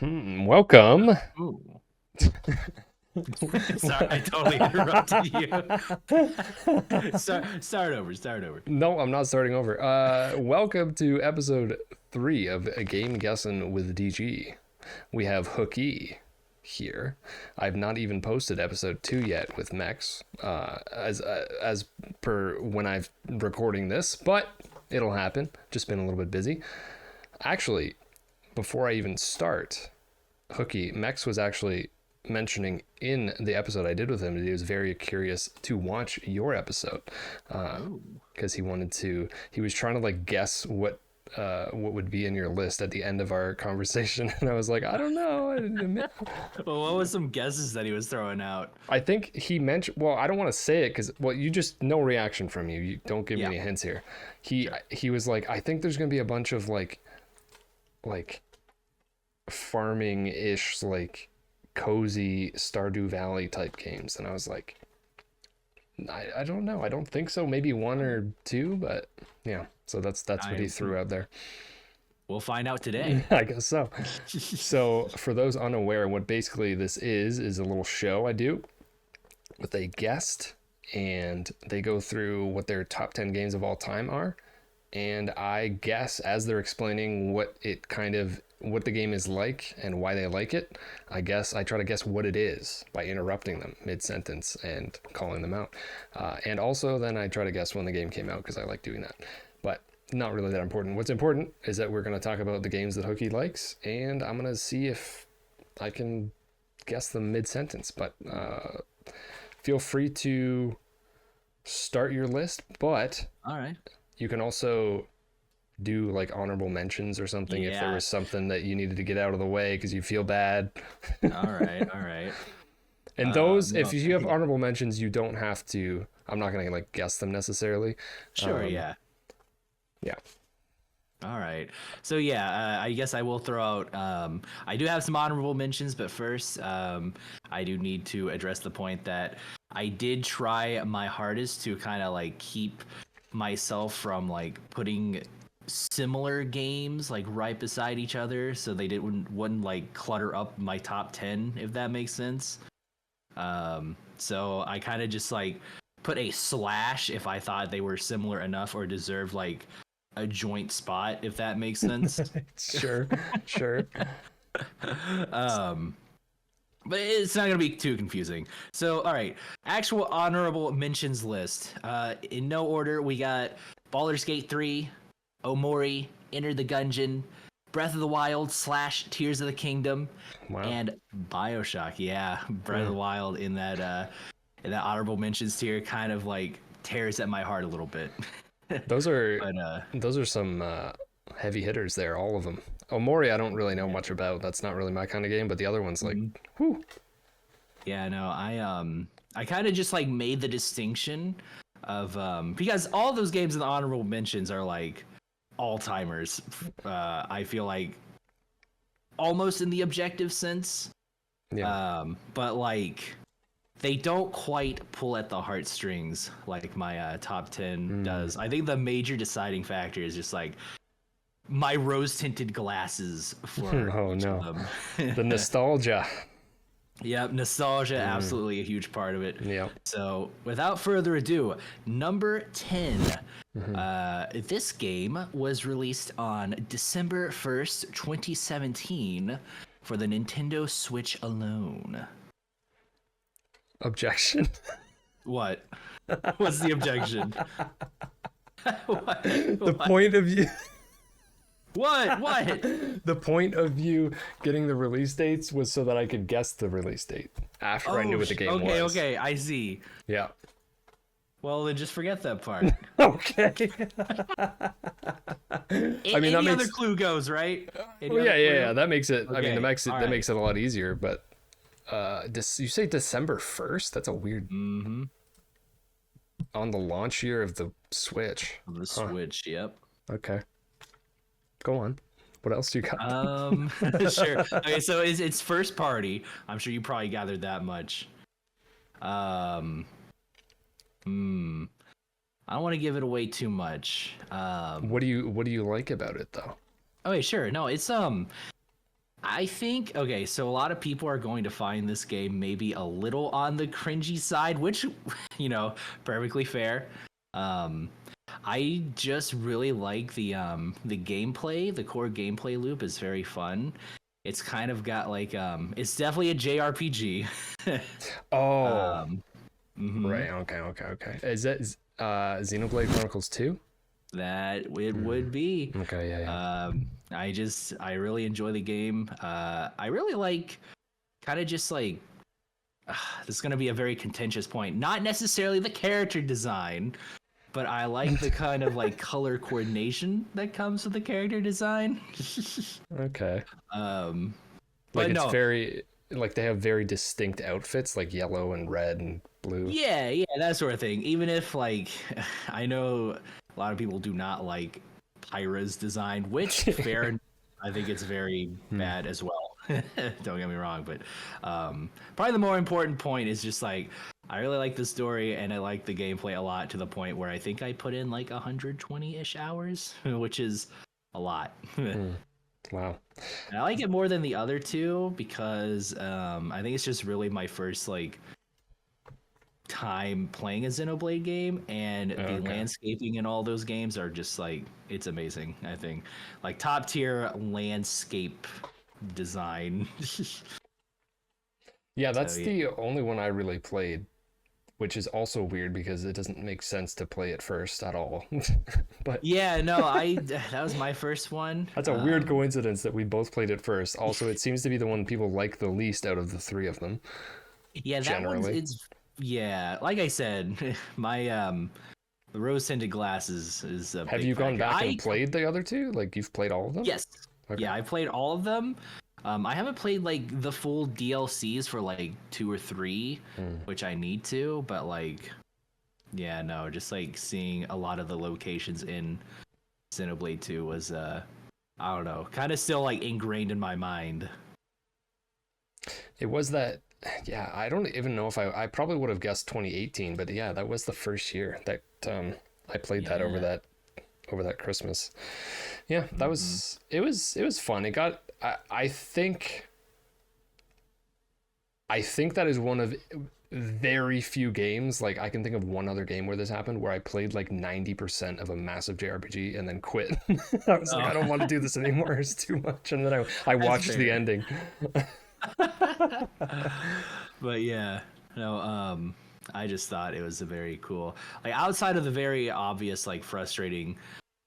Welcome. Ooh. Sorry, I totally interrupted you. Start over. No, I'm not starting over. Welcome to episode 3 of A Game Guessin' with DG. We have Hooky here. I've not even posted episode 2 yet with Mex, as per when I'm recording this, but it'll happen. Just been a little bit busy. Actually, before I even start, Hooky, Mex was actually mentioning in the episode I did with him that he was very curious to watch your episode because he was trying to like guess what would be in your list at the end of our conversation, and I was like, I don't know. Well, what was some guesses that he was throwing out? I think he mentioned, well, I don't want to say it because, well, you just, no reaction from you, you don't give me any hints here. He was like, I think there's gonna be a bunch of like farming-ish, like cozy Stardew Valley type games, and I was like, I don't know, I don't think so, maybe one or two, but yeah, so that's what he threw out there. We'll find out today. I guess so. So for those unaware, what basically this is a little show I do with a guest, and they go through what their top 10 games of all time are, and I guess as they're explaining what the game is like and why they like it. I try to guess what it is by interrupting them mid-sentence and calling them out. And also then I try to guess when the game came out because I like doing that. But not really that important. What's important is that we're going to talk about the games that Hooky likes, and I'm going to see if I can guess them mid-sentence. But feel free to start your list, but all right, you can also do like honorable mentions or something if there was something that you needed to get out of the way because you feel bad. all right. And those, if you have honorable mentions, you don't have to. I'm not gonna like guess them necessarily. Sure. Yeah. All right. So I guess I will throw out. I do have some honorable mentions, but first, I do need to address the point that I did try my hardest to kind of like keep myself from like putting similar games like right beside each other so they wouldn't like clutter up my top 10, if that makes sense. So I kind of just like put a slash if I thought they were similar enough or deserved like a joint spot, if that makes sense. Sure. But it's not gonna be too confusing. So all right, actual honorable mentions list, in no order. We got Baldur's Gate 3, Omori, Enter the Gungeon, Breath of the Wild / Tears of the Kingdom, and BioShock. Yeah, Breath of the Wild in that honorable mentions tier kind of like tears at my heart a little bit. Those are some heavy hitters there, all of them. Omori I don't really know much about. That's not really my kind of game, but the other one's like, whew. Yeah, no, I kind of just like made the distinction of because all those games in the honorable mentions are like all-timers. I feel like almost in the objective sense. Yeah. But like they don't quite pull at the heartstrings like my top 10 does. I think the major deciding factor is just like my rose-tinted glasses for oh each no of them. The nostalgia. Yep, nostalgia, absolutely a huge part of it. Yeah. So, without further ado, number 10. This game was released on December 1st, 2017 for the Nintendo Switch alone. Objection. What? What's the objection? The point of view... What? The point of you getting the release dates was so that I could guess the release date after I knew what the game was. Okay, I see. Yeah. Well, then just forget that part. Okay. I mean, any other clue goes, right? Yeah. That makes it. Okay, I mean, that makes it a lot easier. But you say December 1st? That's a weird. Mm-hmm. On the launch year of the Switch. The Switch. Yep. Okay. Go on. What else do you got? Sure. Okay, so it's first party. I'm sure you probably gathered that much. I don't want to give it away too much. What do you like about it though? Okay, sure. No, it's I think, okay, so a lot of people are going to find this game maybe a little on the cringy side, which, perfectly fair. I just really like the gameplay. The core gameplay loop is very fun. It's kind of got like it's definitely a JRPG. Oh, Mhm. right. Okay. Is that Xenoblade Chronicles 2? That it would be. Okay, yeah. I really enjoy the game. I really like kind of just like this is going to be a very contentious point. Not necessarily the character design, but I like the kind of like color coordination that comes with the character design. Okay. um, Like but it's no, very like they have very distinct outfits, like yellow and red and blue. yeah, that sort of thing. Even if like I know a lot of people do not like Pyra's design, which fair. I think it's very bad as well. Don't get me wrong, but probably the more important point is just like I really like the story and I like the gameplay a lot to the point where I think I put in like 120-ish hours, which is a lot. Wow. And I like it more than the other two because I think it's just really my first like time playing a Xenoblade game, and the Okay. landscaping in all those games are just like it's amazing. I think like top tier landscape design. Yeah, So that's yeah. the only one I really played, which is also weird because it doesn't make sense to play it first at all. But Yeah, no, I that was my first one. that's a weird coincidence that we both played it first. Also, it seems to be the one people like the least out of the three of them, Yeah, that one's generally. it's yeah, like I said, my the rose tinted glasses is a Have big you gone factor. back and played the other two? Like you've played all of them? Yes. Okay. Yeah, I played all of them. I haven't played like the full DLCs for like 2 or 3, which I need to, but like, yeah, no, just like seeing a lot of the locations in Xenoblade 2 was, I don't know, kind of still like ingrained in my mind. It was that, yeah, I don't even know if I probably would have guessed 2018, but yeah, that was the first year that I played that Yeah. over that Christmas. Yeah, that Mhm. was it was fun. It got I think that is one of very few games. Like I can think of one other game where this happened where I played like 90% of a massive JRPG and then quit. I was like, Oh, I don't want to do this anymore. It's too much. And then I that's watched the fair. ending. But yeah, no, I just thought it was a very cool, like outside of the very obvious, like frustrating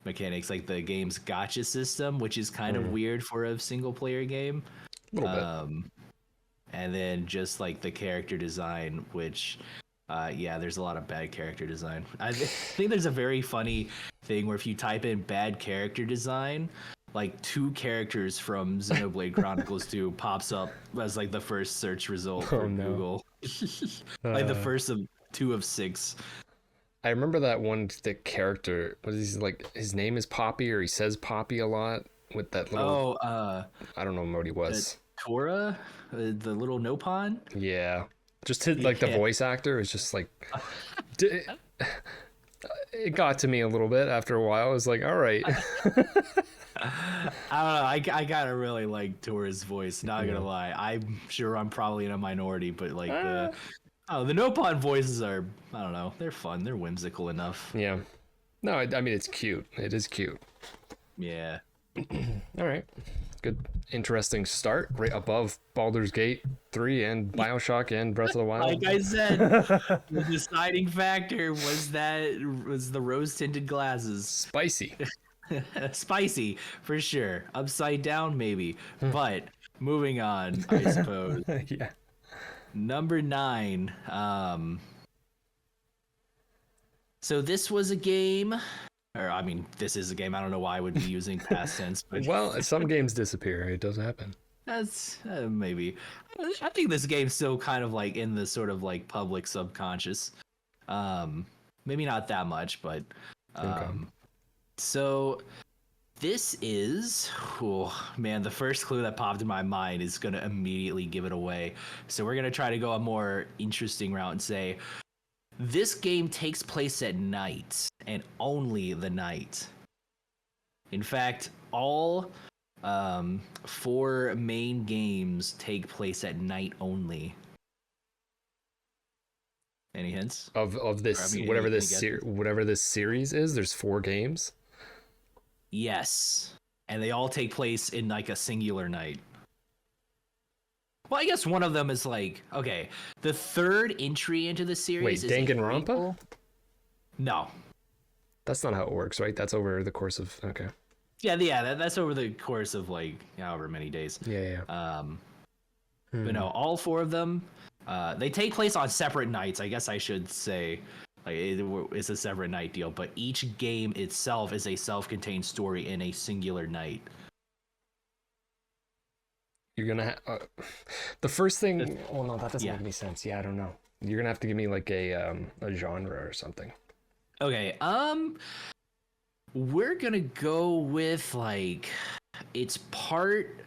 mechanics, like the game's gotcha system, which is kind of Mm, weird for a single player game. a little bit. Um, and then just like the character design, which, yeah, there's a lot of bad character design. Think there's a very funny thing where if you type in bad character design, like 2 characters from Xenoblade Chronicles 2 pops up as like the first search result Oh for no. Google. Like the Uh, first of 2 of 6. I remember that one the character. What is he like? His name is Poppy, or he says Poppy a lot with that little. Oh, I don't know what he was. Tora, the little Nopon. Yeah, just his, like the Yeah. voice actor is just like. d- It got to me a little bit after a while. I was like, all right. I don't know. I gotta really like Tora's voice. Not Yeah. gonna lie. I'm sure I'm probably in a minority, but like Ah, the Nopon voices are, I don't know. They're fun. They're whimsical enough. yeah. No, I mean it's cute. It is cute. Yeah. All right. Good, interesting start. Right above Baldur's Gate 3 and Bioshock and Breath of the Wild. Like I said, the deciding factor was the rose tinted glasses. Spicy. Spicy for sure. Upside down maybe. But moving on, I suppose. Yeah. Number 9. So this was a game, or I mean, this is a game. I don't know why I would be using past tense, but Well, some games disappear. It does happen. that's maybe. I think this game's still kind of like in the sort of like public subconscious. Maybe not that much, but Okay. so this is, oh man, the first clue that popped in my mind is gonna immediately give it away. So we're gonna try to go a more interesting route and say this game takes place at night and only the night. In fact, all 4 main games take place at night only. Any hints? Of this, Or, I mean, whatever any this guesses? whatever this series is, there's 4 games. Yes. And they all take place in like a singular night. Well, I guess one of them is like, okay, the third entry into the series Wait, is a Danganronpa? prequel. No. That's not how it works, right? That's over the course of okay. Yeah, that's over the course of like however many days. Yeah. But no, all 4 of them, they take place on separate nights. I guess I should say, like it's a separate night deal. But each game itself is a self-contained story in a singular night. You're gonna the first thing. Well, no, that doesn't make any sense. Yeah, I don't know. You're gonna have to give me like a genre or something. Okay, we're gonna go with like it's part.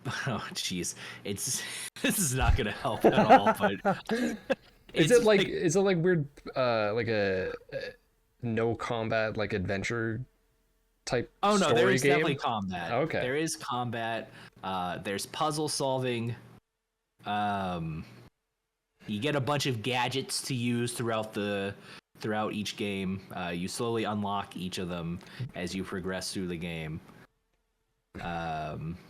Oh, jeez, it's this is not gonna help at all. But is it like weird like a no combat like adventure type? Oh no, there is game? definitely combat. Okay, there is combat. There's puzzle solving. You get a bunch of gadgets to use throughout each game. You slowly unlock each of them as you progress through the game.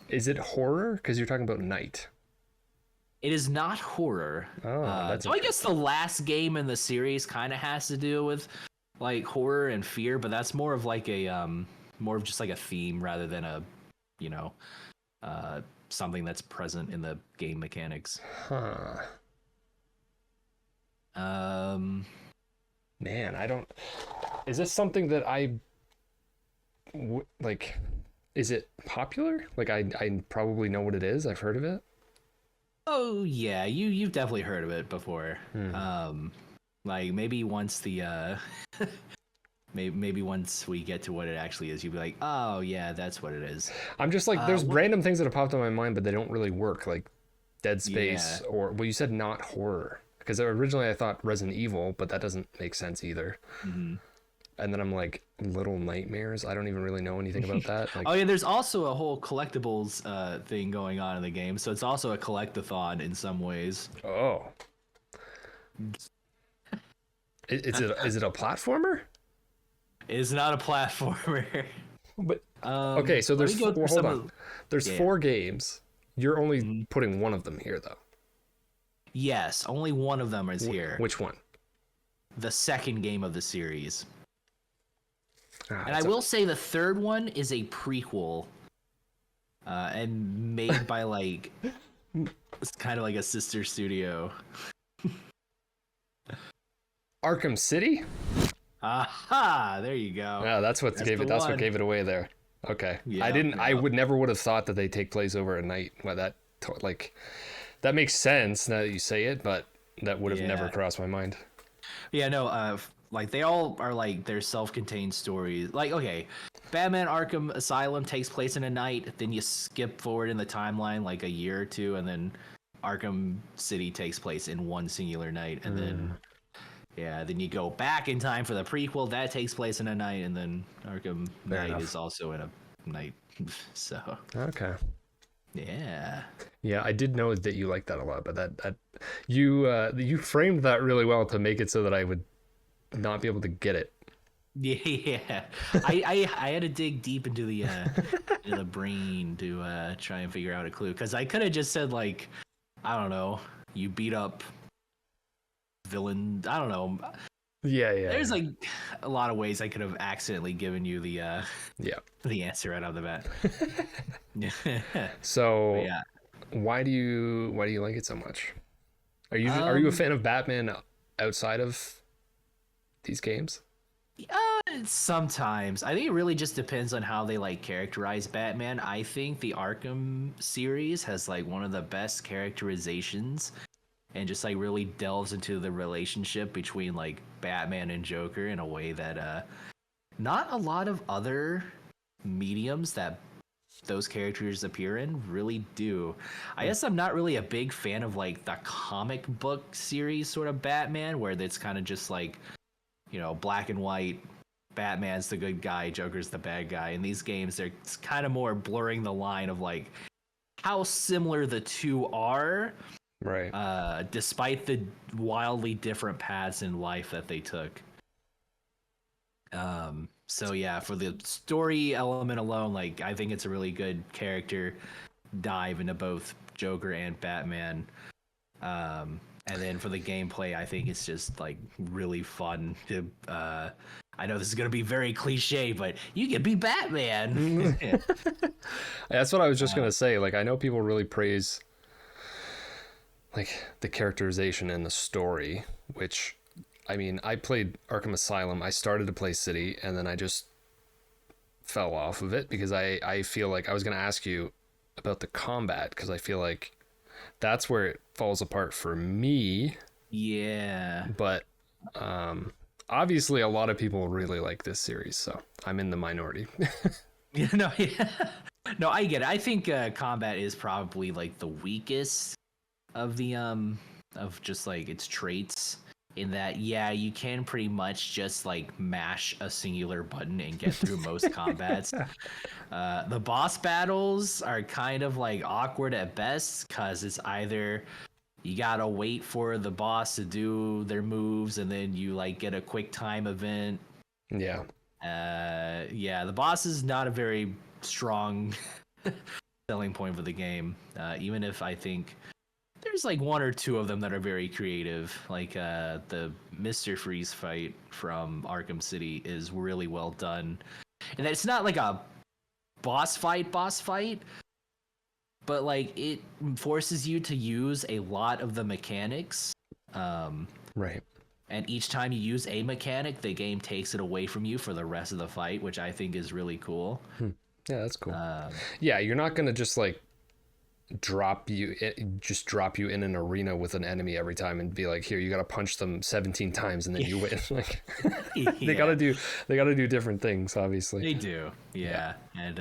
Is it horror? Because you're talking about night. It is not horror. Oh, so I guess the last game in the series kind of has to do with like horror and fear, but that's more of like a more of just like a theme rather than a something that's present in the game mechanics. Huh. Man, I don't. Is this something that like? Is it popular? Like I probably know what it is. I've heard of it. Oh yeah, you've definitely heard of it before. Like maybe once the maybe once we get to what it actually is, you'll be like, oh yeah, that's what it is. I'm just like, there's random things that have popped in my mind, but they don't really work. Like Dead Space or well, you said not horror because originally I thought Resident Evil, but that doesn't make sense either. Mm-hmm. And then I'm like, Little Nightmares. I don't even really know anything about that. Like, oh yeah, there's also a whole collectibles thing going on in the game, so it's also a collectathon in some ways. Oh, is it a platformer? It's not a platformer. But okay, so there's hold on. There's 4 games. You're only putting one of them here, though. Yes, only one of them is here. Which one? The second game of the series. And I will say the third one is a prequel, and made by like it's kind of like a sister studio. Arkham City. Aha! There you go. Yeah, that's what gave it away there. Okay, yeah, I never would have thought that they take place over a night. Well, that makes sense now that you say it, but that would have never crossed my mind. Yeah, no. Like they all are like their self-contained stories. Like, okay, Batman Arkham Asylum takes place in a night, then you skip forward in the timeline like a year or two, and then Arkham City takes place in one singular night, and then you go back in time for the prequel that takes place in a night, and then Arkham Knight is also in a night. So okay. Yeah, I did know that you liked that a lot, but that you framed that really well to make it so that I would not be able to get it. Yeah. I had to dig deep into the into the brain to try and figure out a clue, because I could have just said like, I don't know, you beat up villain. I don't know. Yeah. There's like a lot of ways I could have accidentally given you the the answer right off the bat. So why do you like it so much? Are you a fan of Batman outside of these games? Sometimes. I think it really just depends on how they like characterize Batman. I think the Arkham series has like one of the best characterizations and just like really delves into the relationship between like Batman and Joker in a way that not a lot of other mediums that those characters appear in really do. I guess I'm not really a big fan of like the comic book series sort of Batman, where it's kind of just like, you know, black and white Batman's the good guy, Joker's the bad guy. In these games, they're kind of more blurring the line of like how similar the two are, Right. despite the wildly different paths in life that they took. So yeah, for the story element alone, like I think it's a really good character dive into both Joker and Batman. And then for the gameplay, I think it's just like really fun to I know this is gonna be very cliche, but you can be Batman. That's what I was just gonna say. Like, I know people really praise like the characterization and the story, which, I mean, I played Arkham Asylum. I started to play City, and then I just fell off of it because I feel like I was gonna ask you about the combat, because I feel like that's where it falls apart for me. Yeah. But obviously a lot of people really like this series, so I'm in the minority. No, I get it. I think combat is probably like the weakest of the of just like its traits, in that you can pretty much just like mash a singular button and get through most combats. The boss battles are kind of like awkward at best, because it's either you gotta wait for the boss to do their moves and then you like get a quick time event. Yeah. The boss is not a very strong selling point for the game, even if I think there's like one or two of them that are very creative. Like the Mr. Freeze fight from Arkham City is really well done, and it's not like a boss fight, but like it forces you to use a lot of the mechanics. Right. And each time you use a mechanic, the game takes it away from you for the rest of the fight, which I think is really cool. Yeah, that's cool. Yeah, you're not gonna just like drop you in an arena with an enemy every time and be like, here, you gotta punch them 17 times and then you win. Like, they gotta do different things, obviously. They do. Yeah. And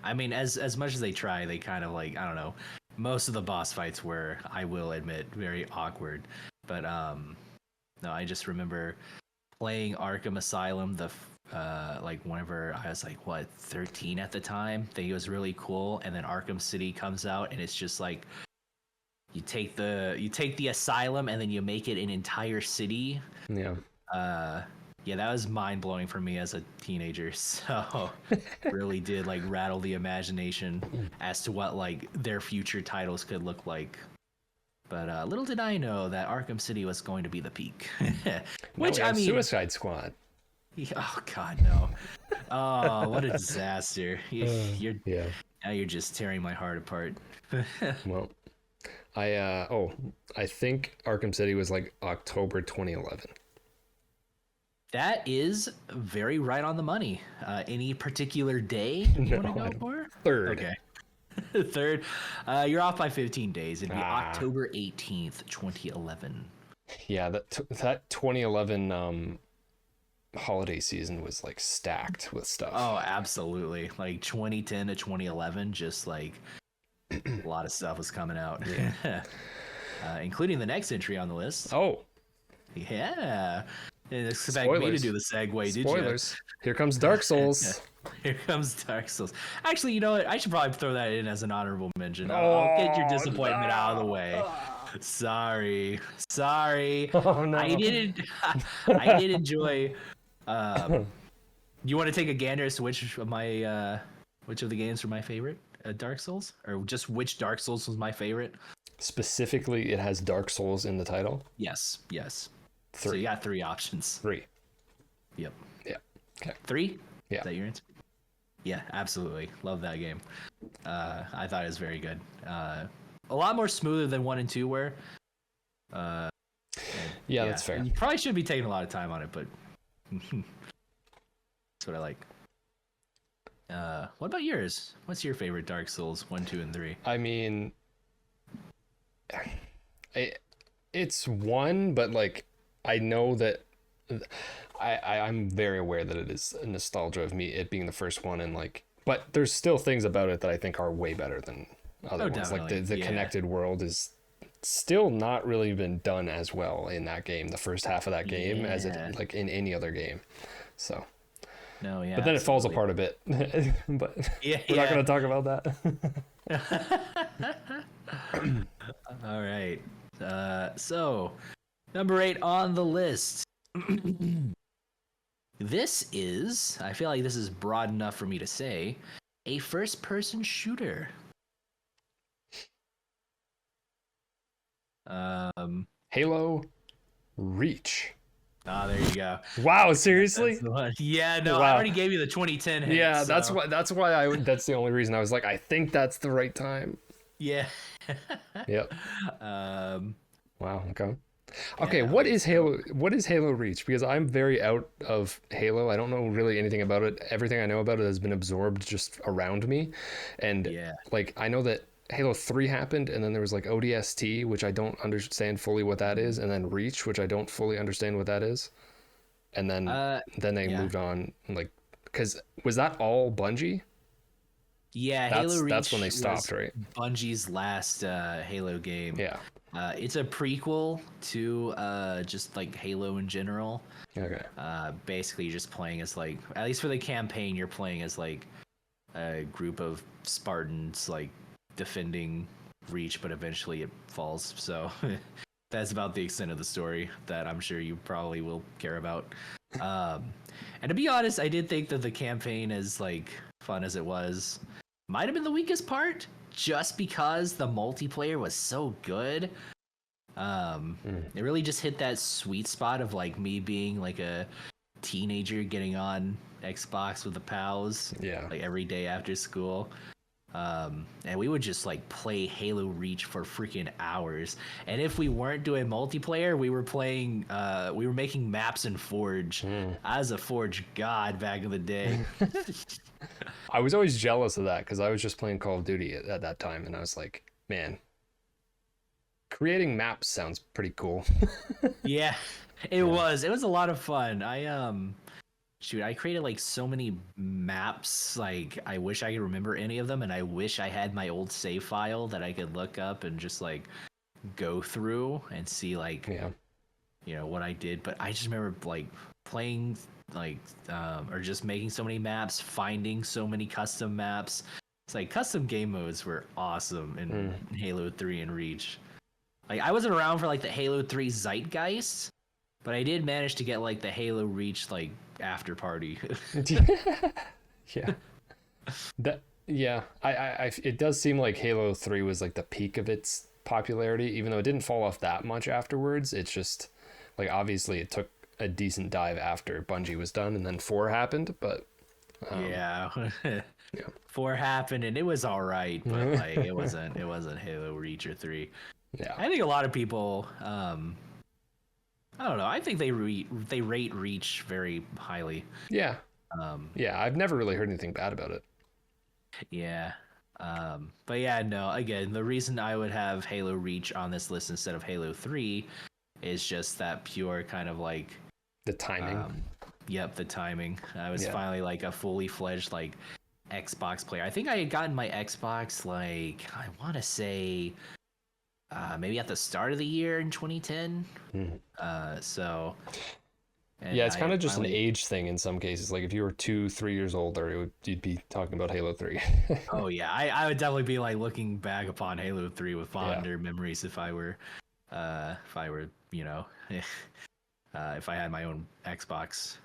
I mean, as much as they try, they kind of like, I don't know, most of the boss fights were, I will admit, very awkward. But no, I just remember playing Arkham Asylum like whenever I was like 13 at the time. I think it was really cool. And then Arkham City comes out, and it's just like you take the asylum and then you make it an entire city. Yeah. That was mind blowing for me as a teenager. So really did like rattle the imagination as to what like their future titles could look like. But little did I know that Arkham City was going to be the peak. Which, I mean, Suicide Squad. Oh God, no! Oh, what a disaster! Now you're just tearing my heart apart. Well, I think Arkham City was like October 2011. That is very right on the money. Any particular day you want to go for? Third. Okay. Third. You're off by 15 days. It'd be October 18th, 2011. Yeah, that 2011 holiday season was like stacked with stuff. Oh, absolutely. Like 2010 to 2011, just like a lot of stuff was coming out. Yeah. Including the next entry on the list. Oh. Yeah. Didn't expect me to do the segue, did you? Spoilers. Here comes Dark Souls. Here comes Dark Souls. Actually, you know what? I should probably throw that in as an honorable mention. I'll get your disappointment out of the way. Sorry. Oh, no. I did enjoy. You want to take a gander as to which of the games were my favorite? Dark Souls, or just which Dark Souls was my favorite? Specifically, it has Dark Souls in the title. Yes. 3. So you got 3 options. 3. Yep. Yeah. Okay. 3. Yeah. Is that your answer? Yeah, absolutely. Love that game. I thought it was very good. A lot more smoother than 1 and 2 were. Yeah, that's fair. And you probably should be taking a lot of time on it, but that's what I like. What about yours? What's your favorite Dark Souls 1, 2, and 3? I mean, it's 1, but like I know that I'm very aware that it is a nostalgia of it being the first one, and like, but there's still things about it that I think are way better than other ones. Definitely. Like the connected world is still not really been done as well in that game, the first half of that game, as it like in any other game. So No, yeah. But then it falls absolutely. apart a bit. But Yeah, we're not going to talk about that. All right. So, number 8 on the list. This is, I feel like this is broad enough for me to say, a first-person shooter. Halo Reach. There you go. Wow, seriously? That's the one. Yeah, no, I Wow. already gave you the 2010 hint. Yeah, that's so, why that's the only reason I was like, I think that's the right time. Yeah. Yep. um, Wow, okay. Okay, Yeah, what okay, is Halo? What is Halo Reach? Because I'm very out of Halo. I don't know really anything about it. Everything I know about it has been absorbed just around me, and Yeah. like I know that Halo 3 happened, and then there was like ODST, which I don't understand fully what that is, and then Reach, which I don't fully understand what that is, and then they yeah. moved on like because was that all Bungie? Yeah, Halo Reach That's when they was stopped, right? Bungie's last Halo game. Yeah. It's a prequel to just like Halo in general. Okay. Basically, you're just playing as like, at least for the campaign, you're playing as like a group of Spartans like defending Reach, but eventually it falls. So that's about the extent of the story that I'm sure you probably will care about. And to be honest, I did think that the campaign, as like fun as it was, might have been the weakest part, just because the multiplayer was so good. It really just hit that sweet spot of like me being like a teenager getting on Xbox with the pals, Yeah. like every day after school. And we would just like play Halo Reach for freaking hours. And if we weren't doing multiplayer, we were playing, we were making maps in Forge. I was a Forge god back in the day. I was always jealous of that because I was just playing Call of Duty at that time, and I was like, man, creating maps sounds pretty cool. Yeah, it was. It was a lot of fun. I created like so many maps. Like I wish I could remember any of them, and I wish I had my old save file that I could look up and just like go through and see like what I did. But I just remember like playing like or just making so many maps, finding so many custom maps. It's like custom game modes were awesome in Halo 3 and Reach. Like I wasn't around for like the Halo 3 zeitgeist, but I did manage to get like the Halo Reach like after party. Yeah. I it does seem like Halo 3 was like the peak of its popularity, even though it didn't fall off that much afterwards. It's just like obviously it took a decent dive after Bungie was done, and then 4 happened, but yeah. 4 happened and it was all right, but like it wasn't Halo Reach or 3. Yeah. I think a lot of people I don't know. I think they rate Reach very highly. Yeah. Yeah, I've never really heard anything bad about it. Yeah. But yeah, no, again, the reason I would have Halo Reach on this list instead of Halo 3 is just that pure kind of like The timing. Yep, the timing. I was finally like a fully fledged like Xbox player. I think I had gotten my Xbox like I want to say maybe at the start of the year in 2010. So yeah, it's kind of just an age thing in some cases. Like if you were 2-3 years older, you'd be talking about Halo 3. Oh yeah, I would definitely be like looking back upon Halo 3 with fonder memories if I were if I had my own Xbox.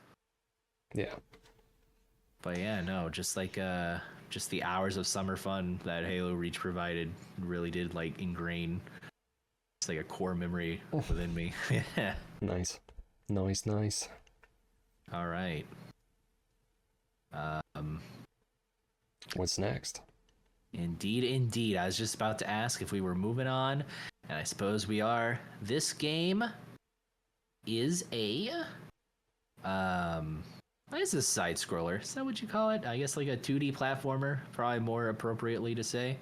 Yeah. But yeah, no, just like just the hours of summer fun that Halo Reach provided really did like ingrain. It's like a core memory within me. Yeah. Nice. All right. What's next? Indeed. I was just about to ask if we were moving on, and I suppose we are. This game is a what is this side scroller? Is that what you call it? I guess like a 2D platformer, probably more appropriately to say.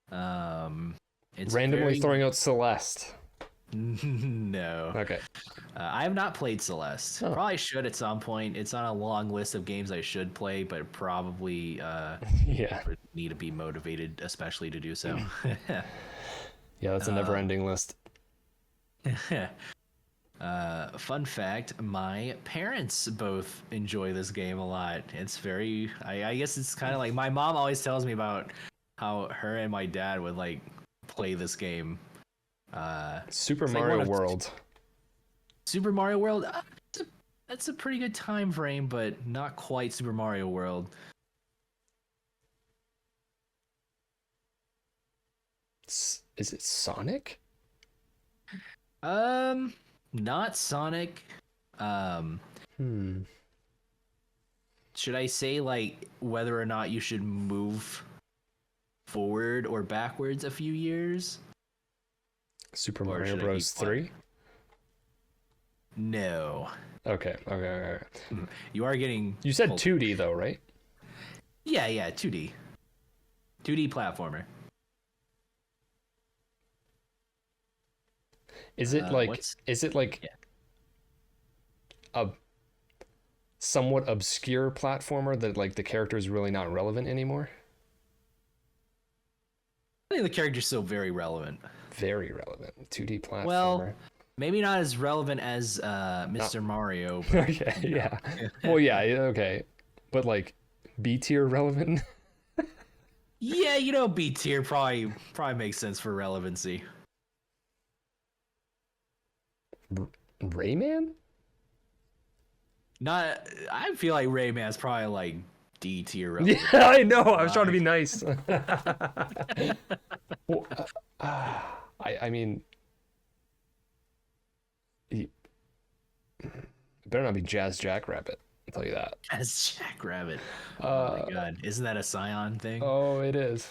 It's randomly throwing out Celeste. No. Okay. I have not played Celeste. Oh. Probably should at some point. It's on a long list of games I should play, but probably need to be motivated, especially to do so. Yeah, that's a never-ending list. Fun fact, my parents both enjoy this game a lot. It's very, I guess it's kind of like my mom always tells me about how her and my dad would like play this game. Super It's like Mario one of World. Super Mario World. That's a pretty good time frame, but not quite Super Mario World. Is it Sonic? Not Sonic. Um, Hmm. should I say like whether or not you should move forward or backwards a few years? Super Or Mario should I Bros. keep quiet? 3? No. Okay. You are getting. You said well, 2D though, right? Yeah, 2D. 2D platformer. Is it like what's is it like yeah. a somewhat obscure platformer that like the character is really not relevant anymore? I think the character's still very relevant. Very relevant. 2D platformer. Well, maybe not as relevant as Mr. Mario. But, Okay, yeah. Well, yeah, okay. But like B tier relevant? yeah, B tier probably makes sense for relevancy. Rayman? Not, I feel like Rayman's probably like D tier relevant. Yeah, I know. I was trying to be nice. Well, I mean, it better not be Jazz Jackrabbit. I'll tell you that. As Jackrabbit. Oh my god, isn't that a Scion thing? Oh, it is.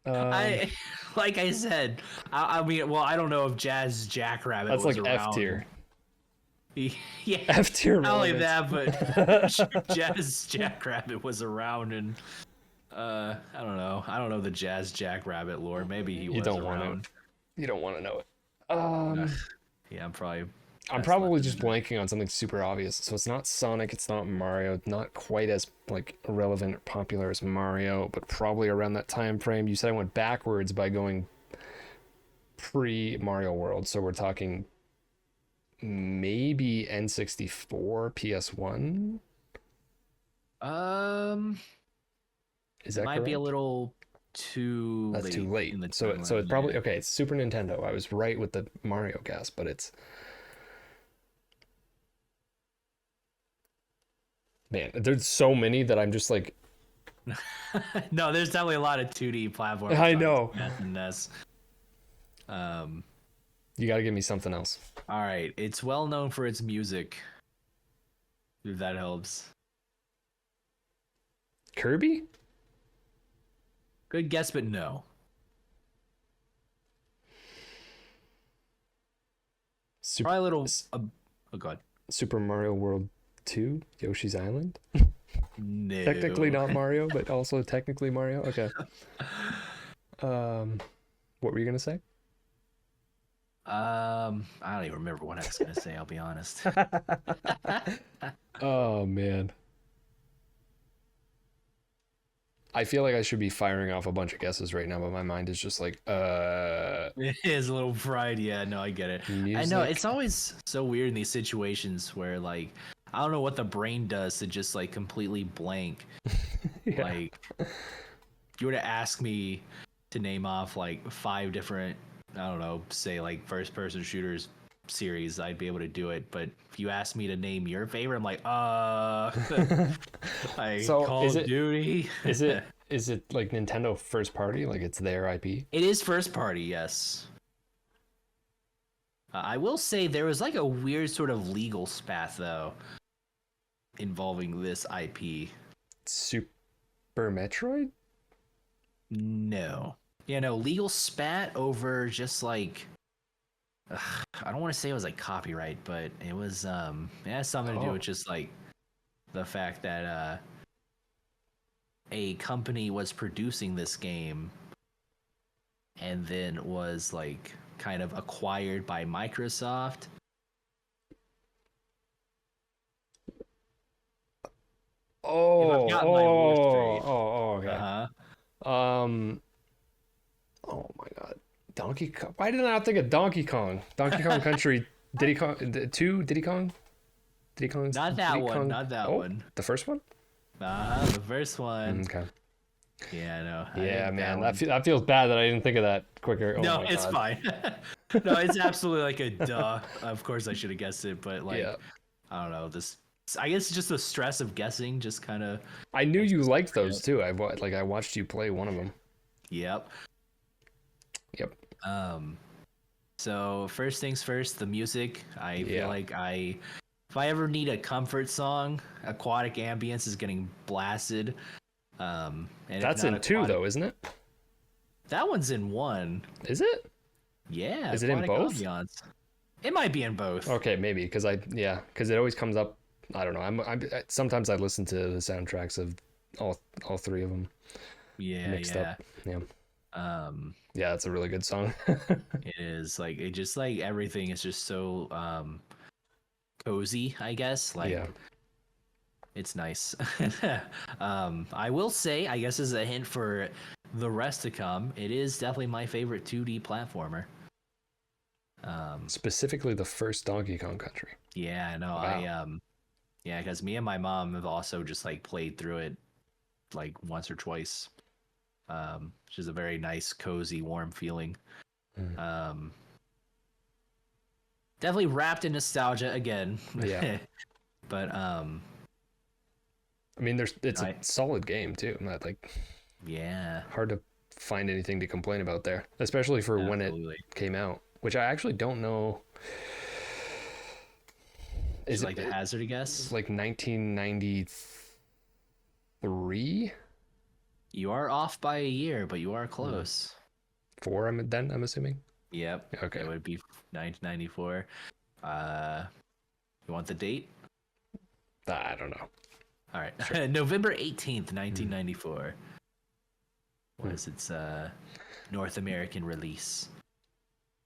I like I said, I mean, well, I don't know if Jazz Jackrabbit That's was like around. F tier. Yeah, F tier. not only relevance. that, but sure, Jazz Jackrabbit was around, and I don't know. I don't know the Jazz Jackrabbit lore. Maybe he was around. You don't want to know it. Yeah, I'm probably Just blanking on something super obvious. So it's not Sonic, it's not Mario, it's not quite as like relevant or popular as Mario, but probably around that time frame. You said I went backwards by going pre Mario World, so we're talking maybe N64, PS1. Is that might be a correct? little too. That's too late. in the So timeline, it's probably yeah. okay. It's Super Nintendo. I was right with the Mario guess, but it's man. There's so many that I'm just like No, there's definitely a lot of 2D platforms. I know. And NES. You got to give me something else. All right, it's well known for its music. If that helps. Kirby? Good guess, but no. Probably a little. Oh god. Super Mario World 2, Yoshi's Island. No. Technically not Mario, but also technically Mario. Okay. What were you gonna say? I don't even remember what I was gonna say. I'll be honest. Oh man. I feel like I should be firing off a bunch of guesses right now, but my mind is just like, It is a little fried. Yeah, no, I get it. I know music. it's always so weird in these situations where like I don't know what the brain does to just like completely blank. Yeah. Like you were to ask me to name off like 5 different, I don't know, say like first person shooters series, I'd be able to do it. But if you ask me to name your favorite, I'm like, like So, Call is of it- Duty. Is it like Nintendo first party? Like it's their IP? It is first party, yes. I will say there was like a weird sort of legal spat though involving this IP. Super Metroid? No. Yeah, no, legal spat over just like I don't want to say it was like copyright, but it was it has something to do Oh. with just like the fact that a company was producing this game and then was like kind of acquired by Microsoft. Oh, got my lore straight. okay. Uh-huh. Oh my God, Donkey Kong. Why did I not think of Donkey Kong? Donkey Kong Country Diddy Kong, two Diddy Kong, Not that Diddy one. Kong- Not that oh, one. the first one. The first one. Okay. Yeah, no. I Yeah, think man, one. that feels bad that I didn't think of that quicker. Oh No, my it's God. fine. No, it's absolutely like a duh. Of course, I should have guessed it, but like, Yeah. I don't know. This, I guess, just the stress of guessing just kind of. I knew you liked those too. I watched you play one of them. Yep. Yep. So first things first, the music. I Yeah. feel like if I ever need a comfort song, Aquatic Ambience is getting blasted. And if That's not in 2 though, isn't it? That one's in 1. Is it? Yeah. Is it in Aquatic both? Ambience. It might be in both. Okay, maybe because it always comes up. I don't know. Sometimes I listen to the soundtracks of all 3 of them Yeah, mixed yeah. up. Yeah. Um, Yeah, it's a really good song. it is like it just like everything is just so cozy, I guess. Like Yeah. it's nice. I will say, I guess as a hint for the rest to come, it is definitely my favorite 2D platformer. Specifically the first Donkey Kong Country. Yeah, I know. Wow. Yeah, because me and my mom have also just like played through it like once or twice. Which is a very nice, cozy, warm feeling. Definitely wrapped in nostalgia again. Yeah. But I mean, it's a solid game too. I'm not like yeah, hard to find anything to complain about there, especially for when it came out, which I actually don't know. Is it like a hazard guess? Like 1993? You are off by a year, but you are close. 4, I'm assuming. Yep. Okay. It would be 1994. You want the date? I don't know. All right. Sure. November 18th, 1994 was its North American release.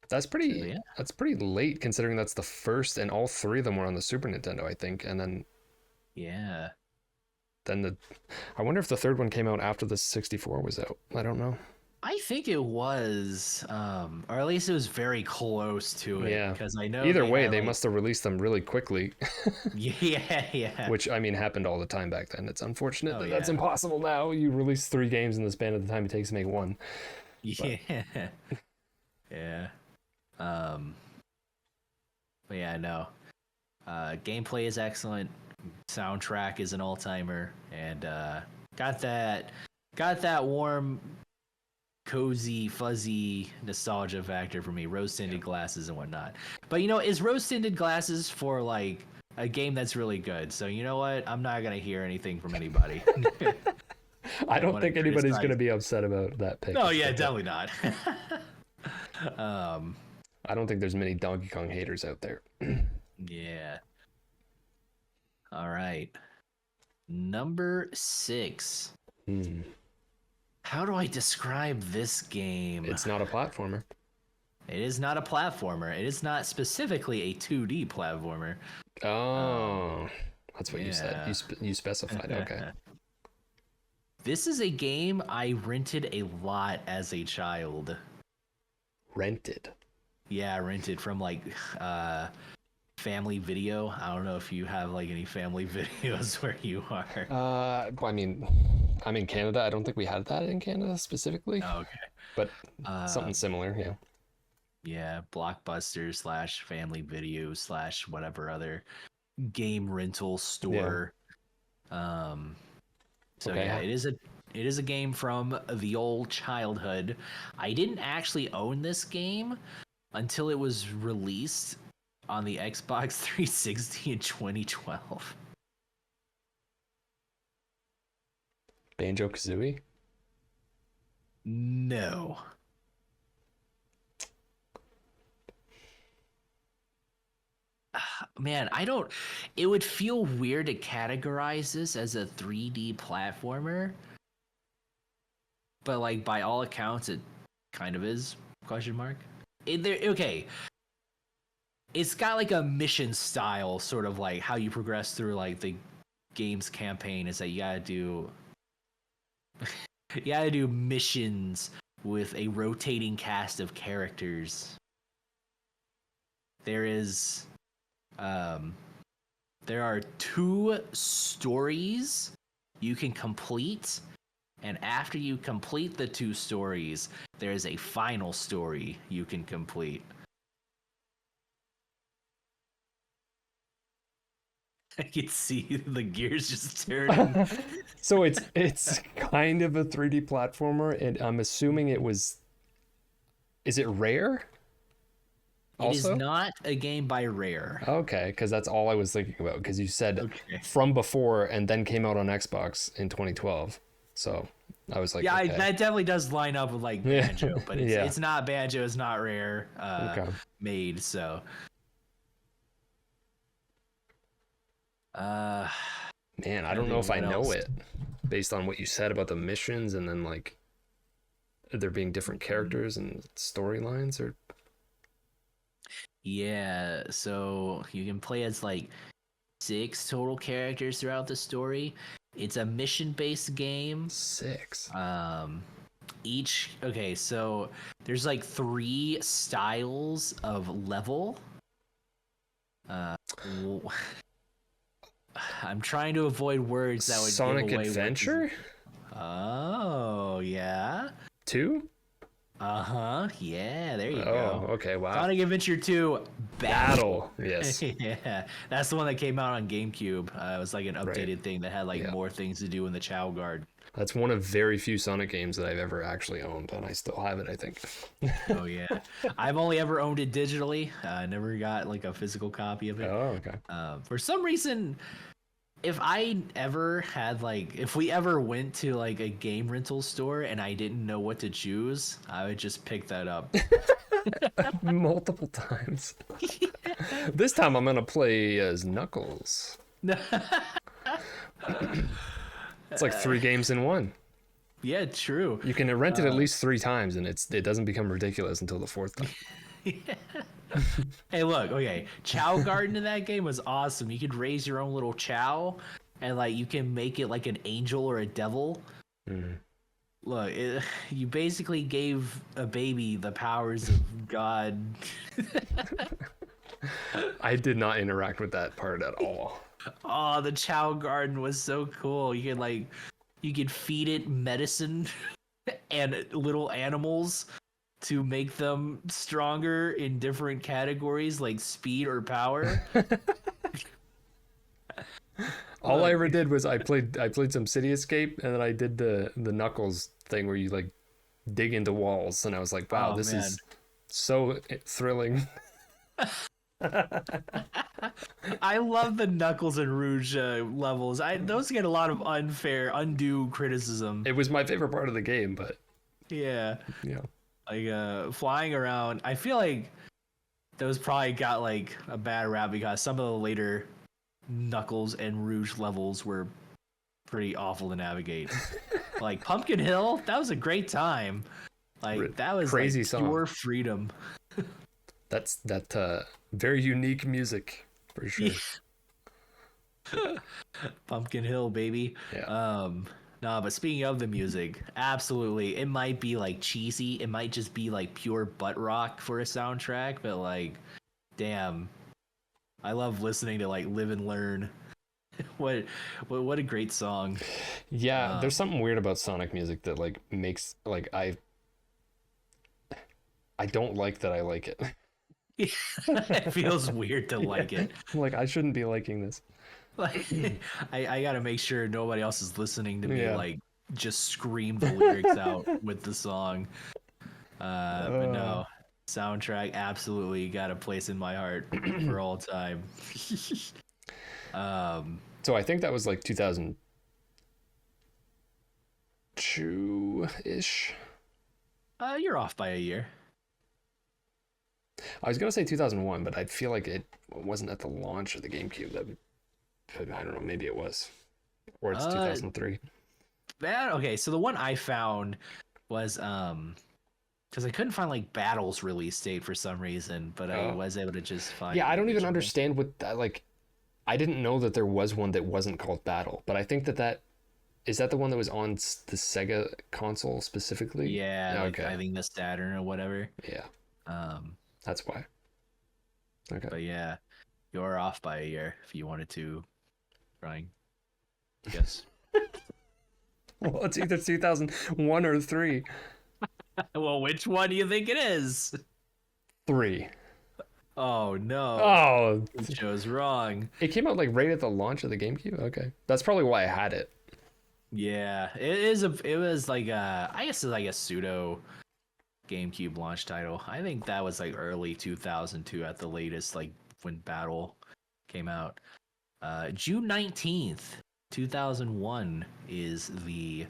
That's pretty That's pretty late considering that's the first, and all 3 of them were on the Super Nintendo, I think. And then I wonder if the 3rd one came out after the 64 was out. I don't know. I think it was, or at least it was very close to it. Yeah. Because I know either way, they must have released them really quickly. Yeah. Which, I mean, happened all the time back then. It's unfortunate that that's impossible now. You release 3 games in the span of the time it takes to make one. Yeah. Yeah. But yeah, no. Gameplay is excellent. Soundtrack is an all-timer, and got that warm, cozy, fuzzy nostalgia factor for me. Rose-tinted glasses and whatnot. But it's rose-tinted glasses for like a game that's really good. So you know what? I'm not gonna hear anything from anybody. I don't think anybody's gonna be upset about that pick. No, yeah, definitely not. I don't think there's many Donkey Kong haters out there. Yeah. All right. Number 6. How do I describe this game? It's not a platformer. It is not a platformer. It is not specifically a 2D platformer. Oh, that's what you said. You specified. Okay. This is a game I rented a lot as a child. Rented? Yeah, rented from like Family Video. I don't know if you have like any Family Videos where you are. I mean, I'm in Canada. I don't think we had that in Canada specifically. Oh, okay. But something similar, yeah. Yeah, Blockbuster / Family Video / whatever other game rental store. Yeah. So okay. Yeah, it is a game from the old childhood. I didn't actually own this game until it was released on the Xbox 360 in 2012. Banjo-Kazooie? No. Man, it would feel weird to categorize this as a 3D platformer. But like by all accounts it kind of is, ? Okay. It's got like a mission style, sort of like how you progress through like the game's campaign is that you gotta do missions with a rotating cast of characters. there is there are 2 stories you can complete, and after you complete the 2 stories, there is a final story you can complete. I can see the gears just turning. So it's kind of a 3D platformer, and I'm assuming it was. Is it Rare? It is Also? not a game by Rare. Okay, because that's all I was thinking about. Because you said Okay. from before and then came out on Xbox in 2012. So I was like, Yeah, okay. that definitely does line up with like Yeah. Banjo, but it's Yeah. it's not Banjo, it's not Rare Okay. made, so uh Man, I trying to don't know think if I what know else. it based on what you said about the missions and then like there being different characters and storylines or Yeah, so you can play as like 6 total characters throughout the story. It's a mission-based game. 6. Each okay, so there's like 3 styles of level. W- I'm trying to avoid words that would give Sonic away Adventure? Oh, yeah. 2? Uh-huh. Yeah, there you Oh, go. okay, wow. Sonic Adventure 2 Battle. Yes. Yeah, that's the one that came out on GameCube. It was like an updated Right. thing that had like Yeah. more things to do in the Chow Guard. That's one of very few Sonic games that I've ever actually owned, and I still have it, I think. Oh yeah, I've only ever owned it digitally. I never got like a physical copy of it. Oh, okay. For some reason, if I ever had like, if we ever went to like a game rental store and I didn't know what to choose, I would just pick that up. Multiple times. This time I'm gonna play as Knuckles. It's like 3 games in one. Yeah, true. You can rent it at least 3 times, and it doesn't become ridiculous until the 4th time. Hey, look, okay. Chow Garden in that game was awesome. You could raise your own little chow, and like you can make it like an angel or a devil. Look, you basically gave a baby the powers of God. I did not interact with that part at all. Oh, the Chow Garden was so cool. You could feed it medicine and little animals to make them stronger in different categories like speed or power. All I ever did was I played some City Escape, and then I did the Knuckles thing where you like dig into walls, and I was like, wow, Oh, this man. is so thrilling. I love the Knuckles and Rouge levels. Those get a lot of undue criticism. It was my favorite part of the game, but Yeah, yeah. like flying around. I feel like those probably got like a bad rap because some of the later Knuckles and Rouge levels were pretty awful to navigate. Like Pumpkin Hill, that was a great time. Like that was Crazy like song. pure freedom. That's very unique music for sure. Pumpkin Hill, baby. Yeah. No, but speaking of the music, absolutely. It might be like cheesy. It might just be like pure butt rock for a soundtrack, but like, damn, I love listening to like Live and Learn. What a great song. Yeah, there's something weird about Sonic music that like makes like I don't like that I like it. It feels weird to like it. I'm like I shouldn't be liking this. Like, I gotta make sure nobody else is listening to me Yeah. like just scream the lyrics out with the song. But no, soundtrack absolutely got a place in my heart for all time. So I think that was like 2002-ish. You're off by a year. I was gonna say 2001, but I feel like it wasn't at the launch of the GameCube. I don't know, maybe it was, or it's 2003. Okay, so the one I found was because I couldn't find like Battle's release date for some reason, but I was able to just find. Yeah, I don't even individual. understand what that like. I didn't know that there was one that wasn't called Battle, but I think that is that the one that was on the Sega console specifically. Yeah, like, Okay. I think the Saturn or whatever. Yeah, Um, that's why. Okay. But yeah, you're off by a year if you wanted to try. Yes. Well, it's either 2001 or 3. Well, which one do you think it is? 3. Oh no. Oh, You chose wrong. it came out like right at the launch of the GameCube. Okay, that's probably why I had it. Yeah, it was like I guess it's like a pseudo GameCube launch title. I think that was like early 2002 at the latest, like when Battle came out. June 19th, 2001 is the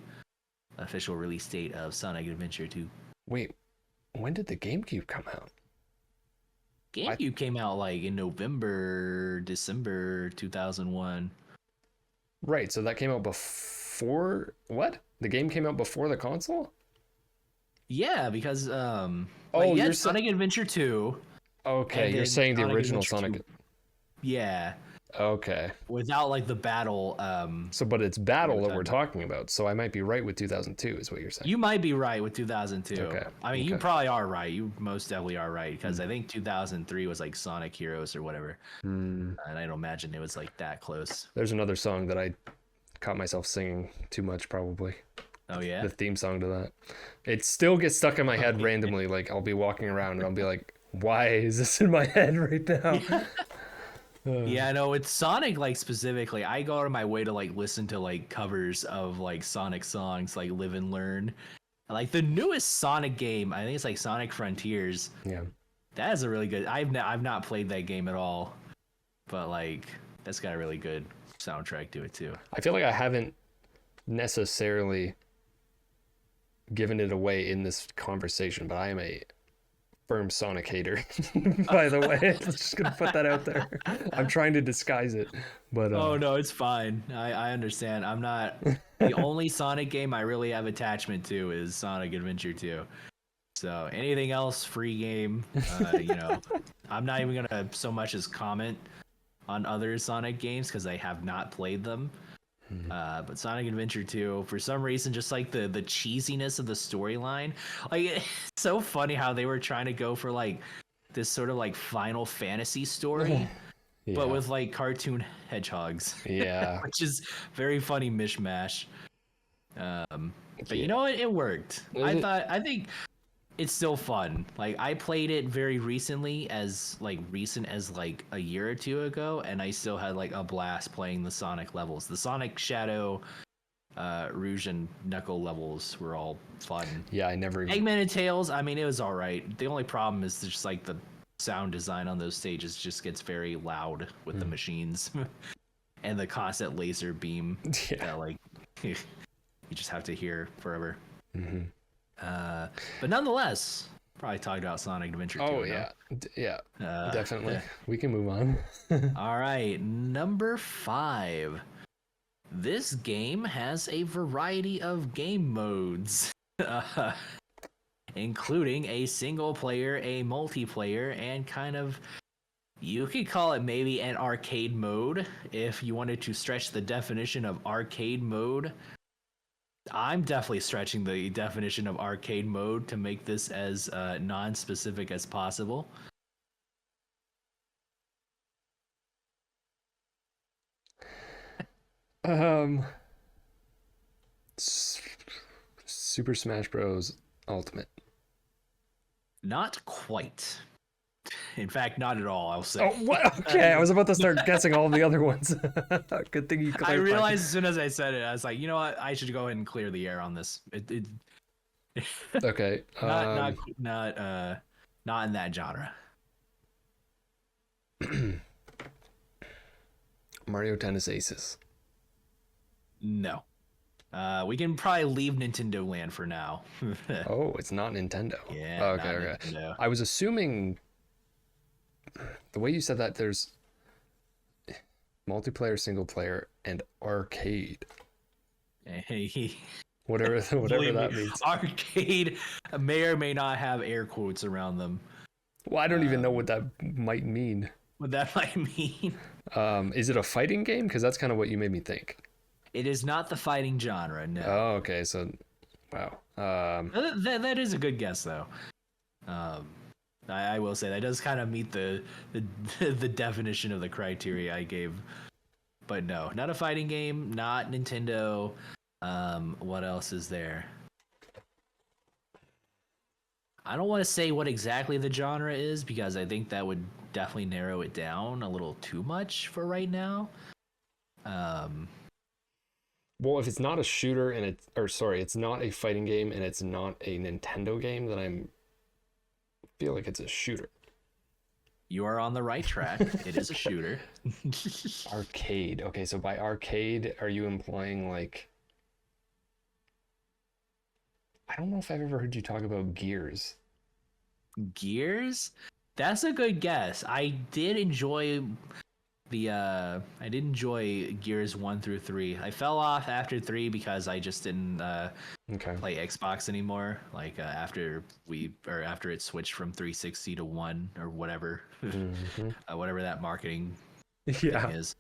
official release date of Sonic Adventure 2. Wait, when did the GameCube come out? GameCube came out like in November, December 2001. Right, so that came out before what? The game came out before the console? Yeah, because Oh, you you're had Sonic Adventure 2. Okay, and you're then saying the Sonic original Adventure Sonic. 2. Yeah, Okay. without like the battle. So, but it's Battle that we're talking talking about. So I might be right with 2002, is what you're saying. You might be right with 2002. Okay. I mean, you Okay. probably are right. You most definitely are right because I think 2003 was like Sonic Heroes or whatever, Hmm. and I don't imagine it was like that close. There's another song that I caught myself singing too much, probably. Oh yeah. The theme song to that. It still gets stuck in my head randomly. Like I'll be walking around and I'll be like, "Why is this in my head right now?" Yeah, no, with Sonic, like specifically, I go out of my way to like listen to like covers of like Sonic songs, like Live and Learn. Like the newest Sonic game, I think it's like Sonic Frontiers. Yeah. That is a really good. I've not played that game at all, but like that's got a really good soundtrack to it too. I feel like I haven't necessarily given it away in this conversation, but I am a firm Sonic hater. By the way, I'm just gonna put that out there. I'm trying to disguise it, but Oh no, it's fine. I understand. I'm not the only Sonic game I really have attachment to is Sonic Adventure 2. So anything else, free game. I'm not even gonna so much as comment on other Sonic games because I have not played them. But Sonic Adventure 2, for some reason, just like the cheesiness of the storyline, like it's so funny how they were trying to go for like this sort of like Final Fantasy story, yeah. but with like cartoon hedgehogs. Yeah. Which is very funny mishmash. But Yeah. you know what? It worked. I think it's still fun. Like I played it very recently, as recent as like a year or two ago, and I still had like a blast playing the Sonic levels. The Sonic Shadow, Rouge and Knuckle levels were all fun. Yeah, I never even... Eggman and Tails, I mean, it was all right. The only problem is just like the sound design on those stages just gets very loud with the machines and the constant laser beam that like you just have to hear forever. Mm-hmm. But nonetheless, probably talked about Sonic Adventure 2. Oh yeah, yeah, definitely. Yeah. We can move on. All right, number 5. This game has a variety of game modes, including a single player, a multiplayer, and kind of, you could call it maybe an arcade mode if you wanted to stretch the definition of arcade mode. I'm definitely stretching the definition of arcade mode to make this as non-specific as possible. Super Smash Bros. Ultimate. Not quite. In fact, not at all, I'll say. Oh, what? Okay, I was about to start guessing all the other ones. Good thing you clarified. I realized as soon as I said it, I was like, you know what? I should go ahead and clear the air on this. Okay. Not in that genre. Mario Tennis Aces. No. We can probably leave Nintendo Land for now. Oh, it's not Nintendo. Yeah. Okay, not okay. Nintendo. I was assuming the way you said that there's multiplayer, single player, and arcade. Hey, Whatever believe that me, means. Arcade may or may not have air quotes around them. Well, I don't even know what that might mean. What that might mean. Is it a fighting game? Because that's kind of what you made me think. It is not the fighting genre, no. Oh, okay. So, wow. That is a good guess, though. I will say that does kind of meet the the definition of the criteria I gave. But no, not a fighting game, not Nintendo. What else is there? I don't want to say what exactly the genre is because I think that would definitely narrow it down a little too much for right now. Well, if it's not a shooter and it's not a fighting game and it's not a Nintendo game, then feel like it's a shooter. You are on the right track. It is a shooter. Arcade. Okay, so by arcade, are you implying like... I don't know if I've ever heard you talk about Gears. Gears? That's a good guess. I did enjoy Gears 1 through 3. I fell off after 3 because I just didn't play Xbox anymore. Like after it switched from 360 to 1 or whatever. Whatever that marketing thing is.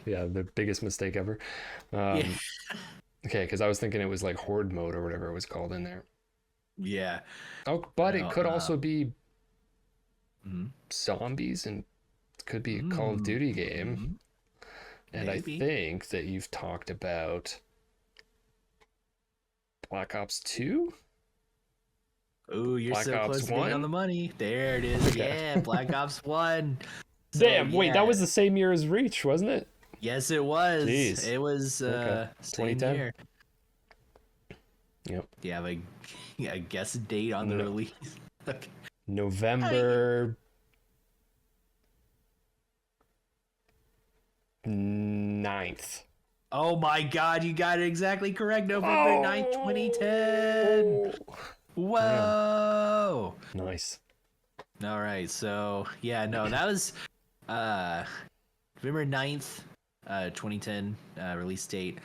Yeah, the biggest mistake ever. Okay, because I was thinking it was like Horde mode or whatever it was called in there. Yeah. Oh, but it could also be zombies, and it could be a Call of Duty game. And maybe. I think that you've talked about Black Ops 2? Oh, you're Black so Ops close 1? To being on the money. There it is. Okay. Yeah, Black Ops 1. So, damn, wait, that was the same year as Reach, wasn't it? Yes, it was. Jeez. It was 2010. Year. Yep. Do you have a guess date on the release? Okay. November 9th. Oh my God, you got it exactly correct. November 9th, 2010. Whoa. Nice. All right, so yeah, no, that was November 9th. 2010 release date.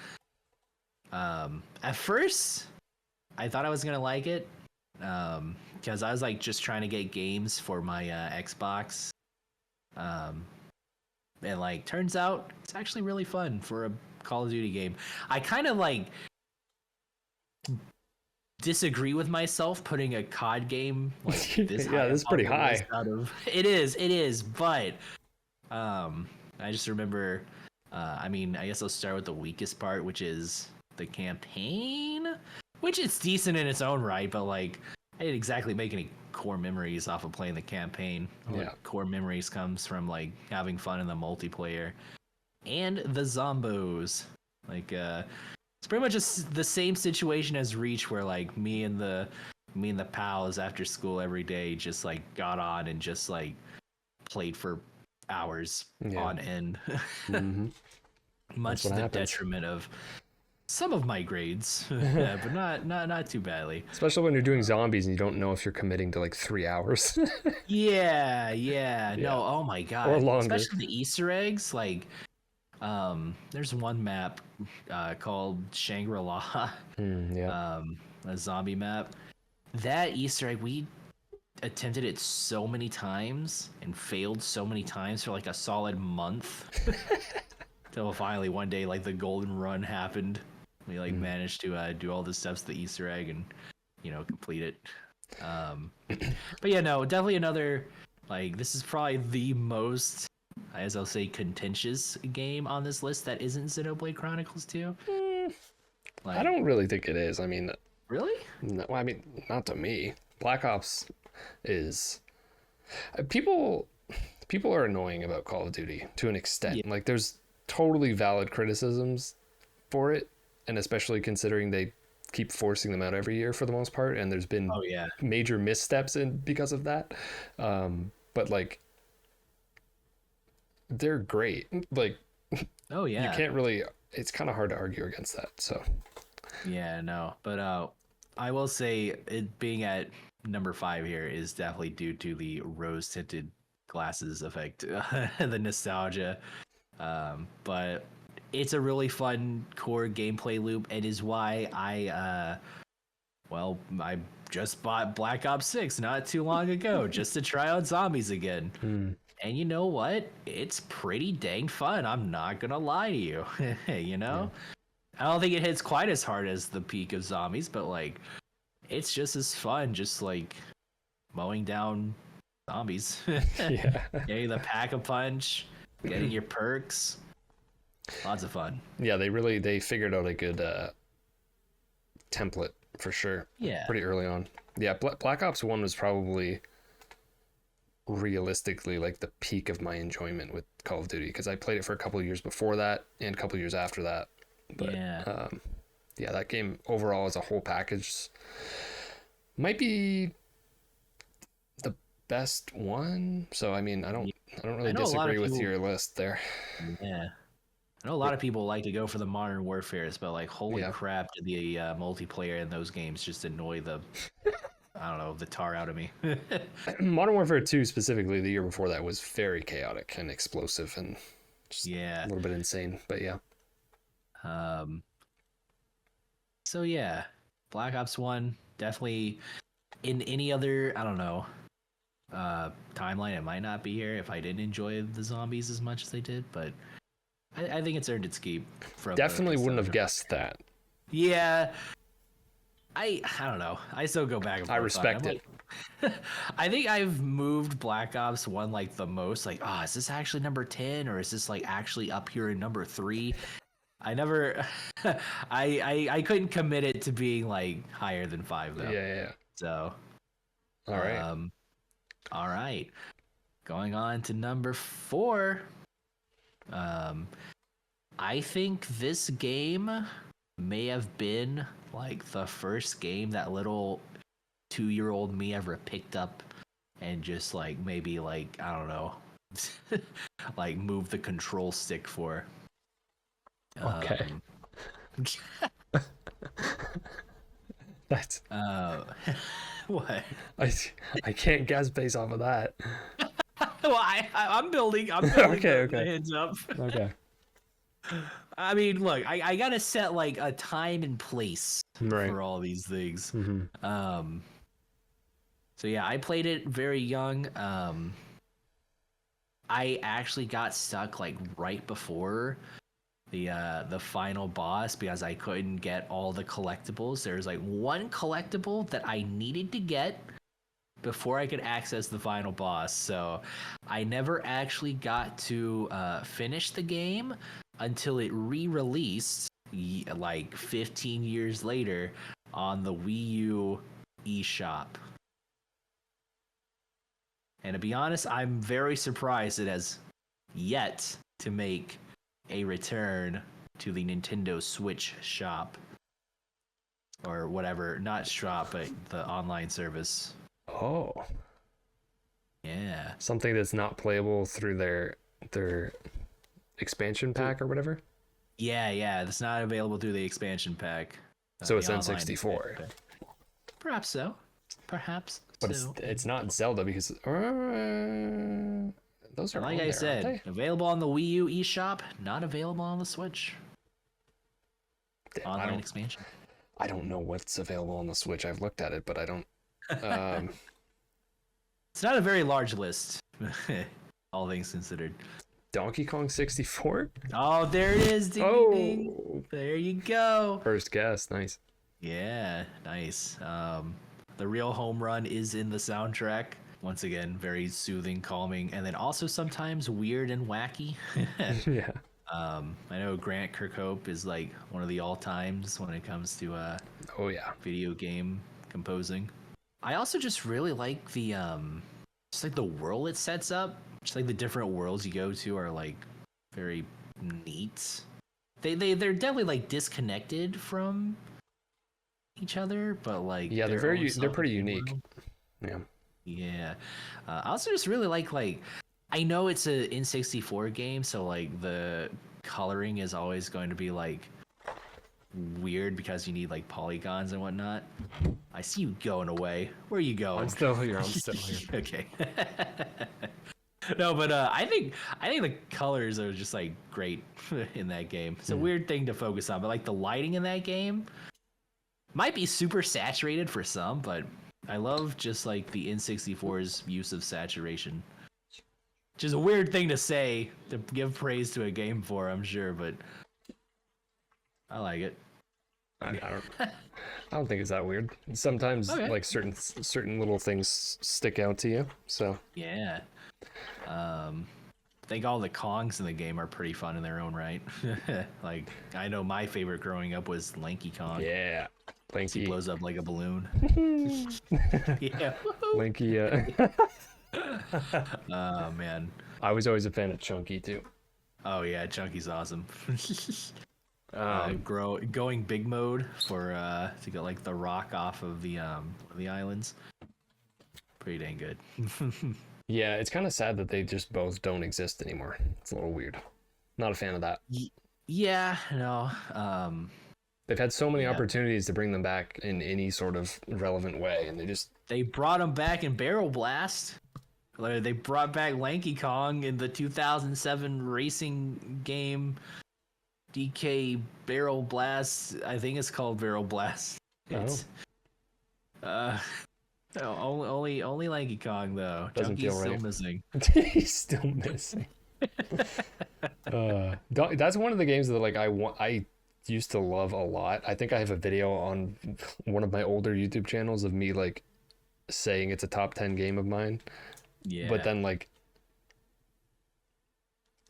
At first, I thought I was gonna like it because I was like just trying to get games for my Xbox, and like turns out it's actually really fun for a Call of Duty game. I kind of like disagree with myself putting a COD game like this. Yeah, this is pretty high. It is, but I just remember. I guess I'll start with the weakest part, which is the campaign, which is decent in its own right, but like I didn't exactly make any core memories off of playing the campaign. Like, core memories comes from like having fun in the multiplayer and the zombos. Like it's pretty much the same situation as Reach, where like me and the pals after school every day just like got on and just like played for hours on end. Much to the detriment of some of my grades, but not too badly. Especially when you're doing zombies and you don't know if you're committing to like 3 hours. Yeah. No, oh my God. Or longer. Especially the Easter eggs. Like, there's one map called Shangri-La, a zombie map. That Easter egg, we attempted it so many times and failed so many times for like a solid month until finally one day like the golden run happened. We like managed to do all the steps to the Easter egg and complete it. But yeah, no, definitely another, like, this is probably the most, as I'll say, contentious game on this list that isn't Xenoblade Chronicles 2. Like, I don't really think it is. I mean, really? No, I mean, not to me. Black Ops is people are annoying about Call of Duty to an extent. Like, there's totally valid criticisms for it, and especially considering they keep forcing them out every year for the most part, and there's been major missteps because of that. But like, they're great. Like, you can't really. It's kind of hard to argue against that. So yeah, no, but I will say it being at number 5 here is definitely due to the rose tinted glasses effect, the nostalgia. But it's a really fun core gameplay loop. It is why I just bought Black Ops 6 not too long ago just to try out zombies again. And you know what? It's pretty dang fun. I'm not gonna lie to you. I don't think it hits quite as hard as the peak of zombies, but like, it's just as fun. Just like mowing down zombies. Yeah. Getting the pack-a-punch, getting your perks. Lots of fun. Yeah, they figured out a good template for sure. Yeah. Pretty early on. Yeah, Black Ops 1 was probably realistically like the peak of my enjoyment with Call of Duty, because I played it for a couple of years before that and a couple of years after that. But yeah, that game overall as a whole package might be the best one. So I mean, I don't really disagree with your list there. Yeah. I know a lot of people like to go for the Modern Warfares, but like, holy crap, did the multiplayer in those games just annoy the, I don't know, the tar out of me. Modern Warfare 2 specifically, the year before that, was very chaotic and explosive and just a little bit insane. But yeah. So yeah, Black Ops 1, definitely. In any other, I don't know, timeline, it might not be here if I didn't enjoy the zombies as much as they did, but I think it's earned its keep. Definitely wouldn't have guessed that. Yeah. I don't know. I still go back and forth. I respect it. Like, I think I've moved Black Ops 1 like the most. Like, is this actually number 10 or is this like actually up here in number 3? I never I couldn't commit it to being like higher than 5 though. Yeah. So all right. All right. Going on to number 4. I think this game may have been like the first game that little 2-year-old me ever picked up and just like maybe like, I don't know, like move the control stick for. Okay. That's what? I can't guess based off of that. Well, I'm building. Okay. Hands up. Okay. I mean, look, I gotta set like a time and place for all these things. Mm-hmm. So yeah, I played it very young. I actually got stuck like right before the final boss because I couldn't get all the collectibles. There's like one collectible that I needed to get before I could access the final boss. So I never actually got to finish the game until it re-released like 15 years later on the Wii U eShop. And to be honest, I'm very surprised it has yet to make a return to the Nintendo Switch shop. Or whatever, not shop, but the online service. Oh. Yeah. Something that's not playable through their expansion pack or whatever? Yeah. That's not available through the expansion pack. So it's N64. Perhaps so. But it's not Zelda because those are like on I there, said, available on the Wii U eShop, not available on the Switch. Online expansion. I don't know what's available on the Switch. I've looked at it, but I don't. It's not a very large list, all things considered. Donkey Kong 64? Oh, there it is. Ding, ding. There you go. First guess. Nice. Yeah, nice. The real home run is in the soundtrack. Once again, very soothing, calming, and then also sometimes weird and wacky. Yeah. I know Grant Kirkhope is like one of the all-times when it comes to video game composing. I also just really like the just like the world it sets up. Just like the different worlds you go to are like very neat. They're definitely like disconnected from each other, but like they're pretty unique. World. Yeah. I also just really like I know it's a N64 game, so like the coloring is always going to be like weird because you need like polygons and whatnot. I see you going away. Where are you going? I'm still here. Okay. No, but I think the colors are just like great in that game. It's a weird thing to focus on, but like the lighting in that game might be super saturated for some, but I love just like the N64's use of saturation. Which is a weird thing to say to give praise to a game for, I'm sure, but I like it. I don't think it's that weird. Sometimes Okay. like certain little things stick out to you. So Yeah. I think all the Kongs in the game are pretty fun in their own right. Like, I know my favorite growing up was Lanky Kong. yeah, He Lanky, blows up like a balloon. Yeah. Lanky. Oh man. I was always a fan of Chunky too. Oh yeah, Chunky's awesome. Um, Going big mode for to get like the rock off of the islands. Pretty dang good. yeah, it's kind of sad that they just both don't exist anymore. It's a little weird. Not a fan of that. Yeah, no. They've had so many Yeah. opportunities to bring them back in any sort of relevant way, and they just They brought him back in Barrel Blast. Like, they brought back Lanky Kong in the 2007 racing game. DK Barrel Blast. I think it's called Barrel Blast. It's, no, only Lanky Kong though. Doesn't Chunky's feel still right. missing. he's still missing. That's one of the games that like I used to love a lot. I think I have a video on one of my older YouTube channels of me like saying it's a top 10 game of mine. Yeah. But then like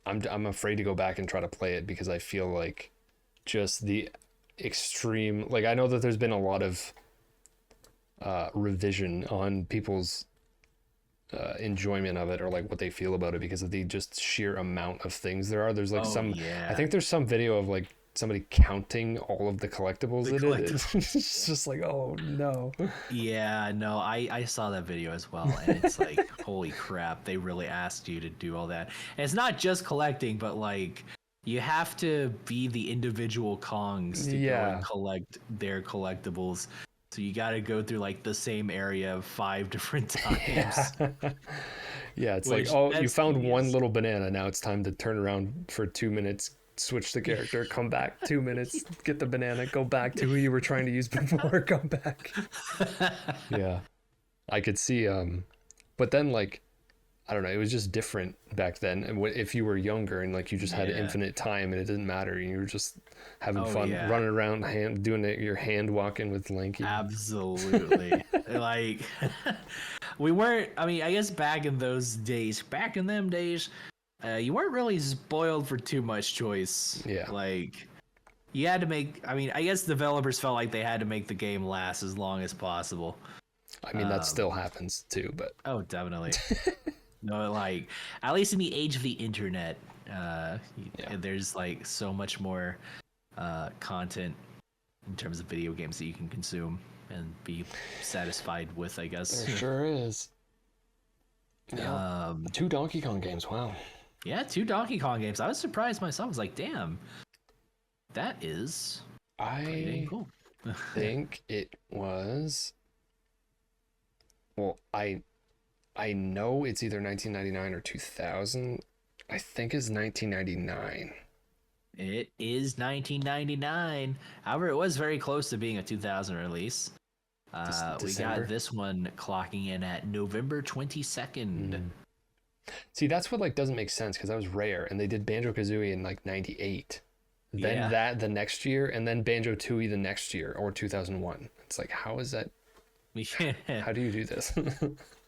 I'm afraid to go back and try to play it because I feel like just the extreme, like I know that there's been a lot of revision on people's enjoyment of it or like what they feel about it because of the just sheer amount of things there are. There's like yeah. I think there's some video of like somebody counting all of the collectibles The that it is. It's just like, oh no. Yeah, no, I saw that video as well, and it's like, holy crap, they really asked you to do all that. And it's not just collecting, but like, you have to be the individual Kongs to go and collect their collectibles. So you got to go through like the same area 5 different times. Yeah, it's Which, like, oh, you that's found one tedious. little banana. Now it's time to turn around for 2 minutes, switch the character, come back 2 minutes, get the banana, go back to who you were trying to use before, come back. Yeah, I could see. But then like, I don't know, it was just different back then. And if you were younger and like you just had Yeah. infinite time and it didn't matter, and you were just having Oh, fun, yeah. running around, doing it, your hand walking with Lanky. Absolutely. Like, we weren't, I mean, I guess back in them days, you weren't really spoiled for too much choice. Yeah. Like, you had to make, I mean, I guess developers felt like they had to make the game last as long as possible. I mean, that still happens too, but Oh, definitely. No, like, at least in the age of the internet, there's like so much more content in terms of video games that you can consume and be satisfied with, I guess. there sure is. Yeah. 2 Donkey Kong games, wow. Yeah, 2 Donkey Kong games. I was surprised myself. I was like, damn, that is pretty dang I cool. think it was. Well, I know it's either 1999 or 2000. I think it's 1999. It is 1999. However, it was very close to being a 2000 release. We December? got this one clocking in at November 22nd. See, that's what like doesn't make sense because that was Rare, and they did Banjo-Kazooie in like 98. Then Yeah. that the next year, and then Banjo-Tooie the next year, or 2001. It's like, how is that? How do you do this?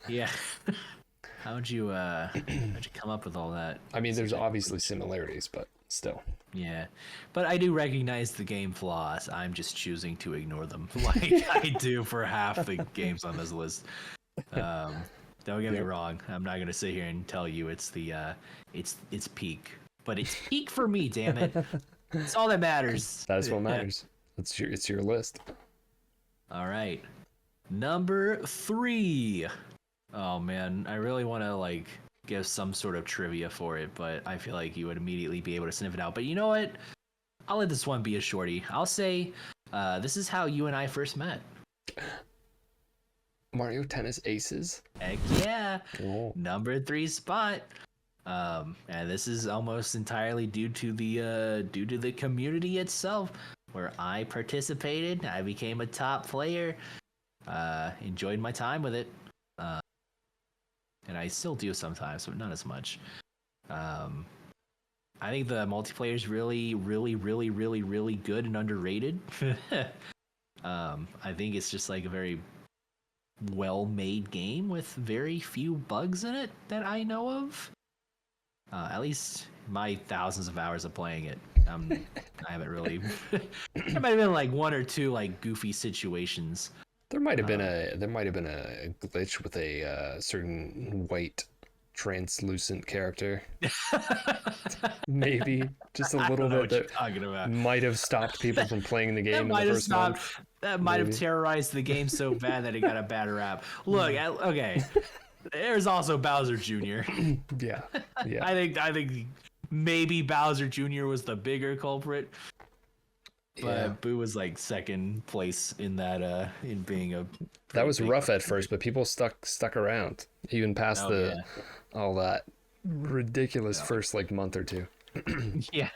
Yeah. How'd you come up with all that? I mean, there's obviously similarities, but still. Yeah, but I do recognize the game flaws. I'm just choosing to ignore them, like I do for half the games on this list. Don't get me wrong. I'm not gonna sit here and tell you it's the it's peak, but it's peak for me. Damn it! It's all that matters. That is what matters. It's your list. All right, number 3. Oh man, I really want to like give some sort of trivia for it, but I feel like you would immediately be able to sniff it out. But you know what? I'll let this one be a shorty. I'll say this is how you and I first met. Mario Tennis Aces. Heck yeah. Oh. Number 3 spot. And this is almost entirely due to the community itself, where I participated. I became a top player. Enjoyed my time with it. And I still do sometimes, but not as much. I think the multiplayer is really, really, really, really, really good and underrated. I think it's just like a very well-made game with very few bugs in it that I know of. At least my thousands of hours of playing it. I haven't really. There might have been like one or two like goofy situations. There might have been a glitch with a certain white translucent character. Maybe just a little bit that might have stopped people from playing the game in the first month. That might have terrorized the game so bad that it got a bad rap. Look, okay. There's also Bowser Jr. Yeah. I think maybe Bowser Jr. was the bigger culprit. But Boo was like second place in that in being a that was rough at first, but people stuck around even past all that ridiculous first like month or two. Yeah.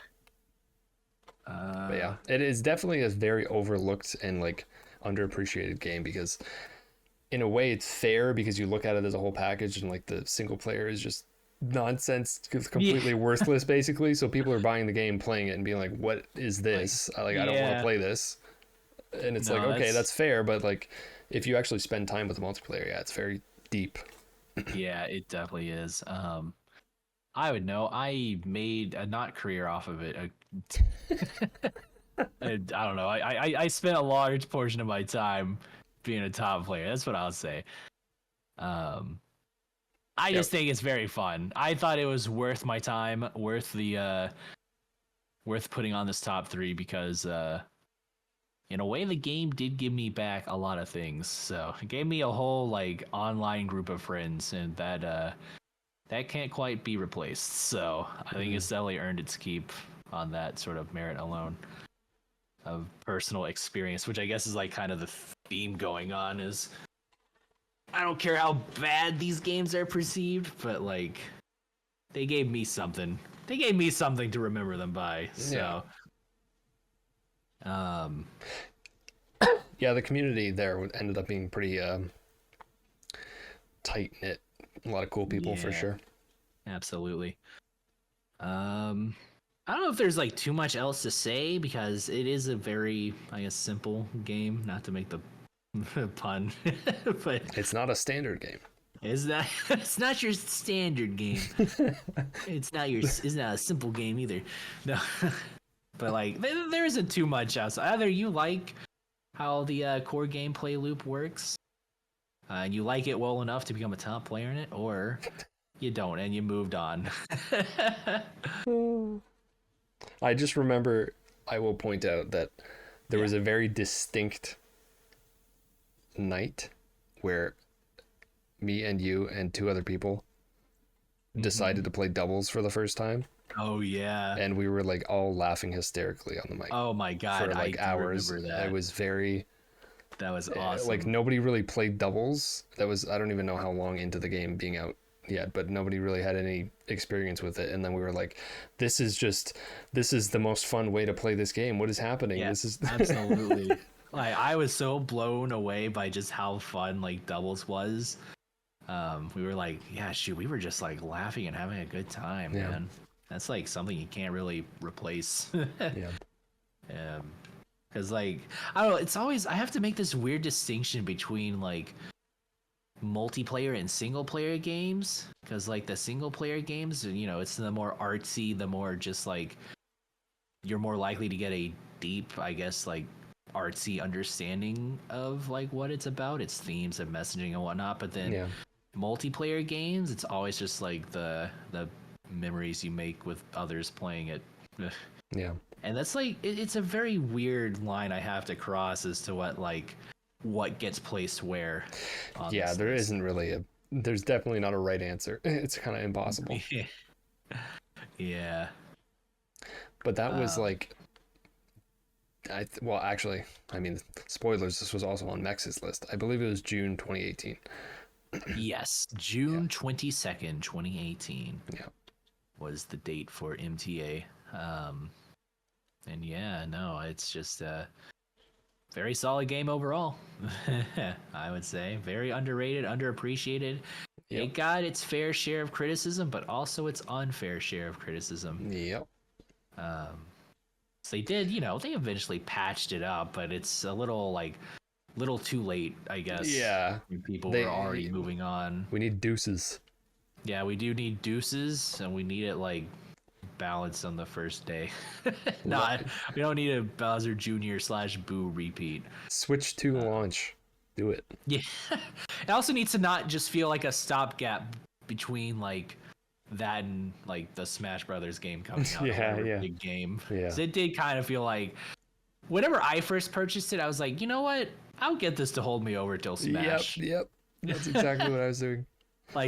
But yeah, it is definitely a very overlooked and like underappreciated game because in a way it's fair because you look at it as a whole package and like the single player is just nonsense, it's completely worthless basically, so people are buying the game, playing it and being like, what is this? I don't want to play this. And it's like, okay, that's fair, but like if you actually spend time with the multiplayer, it's very deep. Yeah, it definitely is. I would know. I made a not career off of it. I don't know. I spent a large portion of my time being a top player. That's what I'll say. I just think it's very fun. I thought it was worth my time, worth the worth putting on this top 3 because in a way the game did give me back a lot of things. So it gave me a whole like online group of friends, and that can't quite be replaced. So I think it's definitely earned its keep on that sort of merit alone of personal experience, which I guess is like kind of the theme going on is I don't care how bad these games are perceived, but like they gave me something. They gave me something to remember them by. So yeah, the community there ended up being pretty tight knit. A lot of cool people for sure. Absolutely. I don't know if there's like too much else to say because it is a very, I guess, simple game. Not to make the pun, but it's not a standard game. It's not your standard game. It's not a simple game either. No, but like there isn't too much else. Either you like how the core gameplay loop works, and you like it well enough to become a top player in it, or you don't and you moved on. I just remember, I will point out that there was a very distinct night where me and you and 2 other people decided to play doubles for the first time. Oh yeah. And we were like all laughing hysterically on the mic. Oh my god, for like hours. Remember that. It was that was awesome. Like nobody really played doubles. I don't even know how long into the game being out yet, but nobody really had any experience with it. And then we were like, this is the most fun way to play this game. What is happening? Yeah, this is absolutely. Like I was so blown away by just how fun like doubles was. We were like, yeah, shoot, we were just like laughing and having a good time, man. That's like something you can't really replace. Because like I don't know, it's always I have to make this weird distinction between like multiplayer and single player games, because like the single player games, it's the more artsy, the more just like you're more likely to get a deep, I guess, like artsy understanding of like what it's about, its themes and messaging and whatnot. But then multiplayer games, it's always just like the memories you make with others playing it. And that's like it's a very weird line I have to cross as to what gets placed where. There isn't really there's definitely not a right answer. It's kind of impossible. Yeah. But that was like, actually, I mean, spoilers, this was also on Mex's list. I believe it was June 2018. Yes, June 22nd, 2018. Yeah. Was the date for MTA. And it's just a very solid game overall. I would say very underrated, underappreciated. It got its fair share of criticism, but also its unfair share of criticism. Yep. So they did, they eventually patched it up, but it's a little too late, I guess. Yeah. When people were already moving on. We need deuces. Yeah, we do need deuces, and we need it balanced on the first day. We don't need a Bowser Jr. / Boo repeat. Switch to launch. Do it. Yeah. It also needs to not just feel like a stopgap between that and the Smash Brothers game coming out. Big game. Yeah. So it did kind of feel like whenever I first purchased it, I was like, you know what? I'll get this to hold me over till Smash. Yep. That's exactly what I was doing.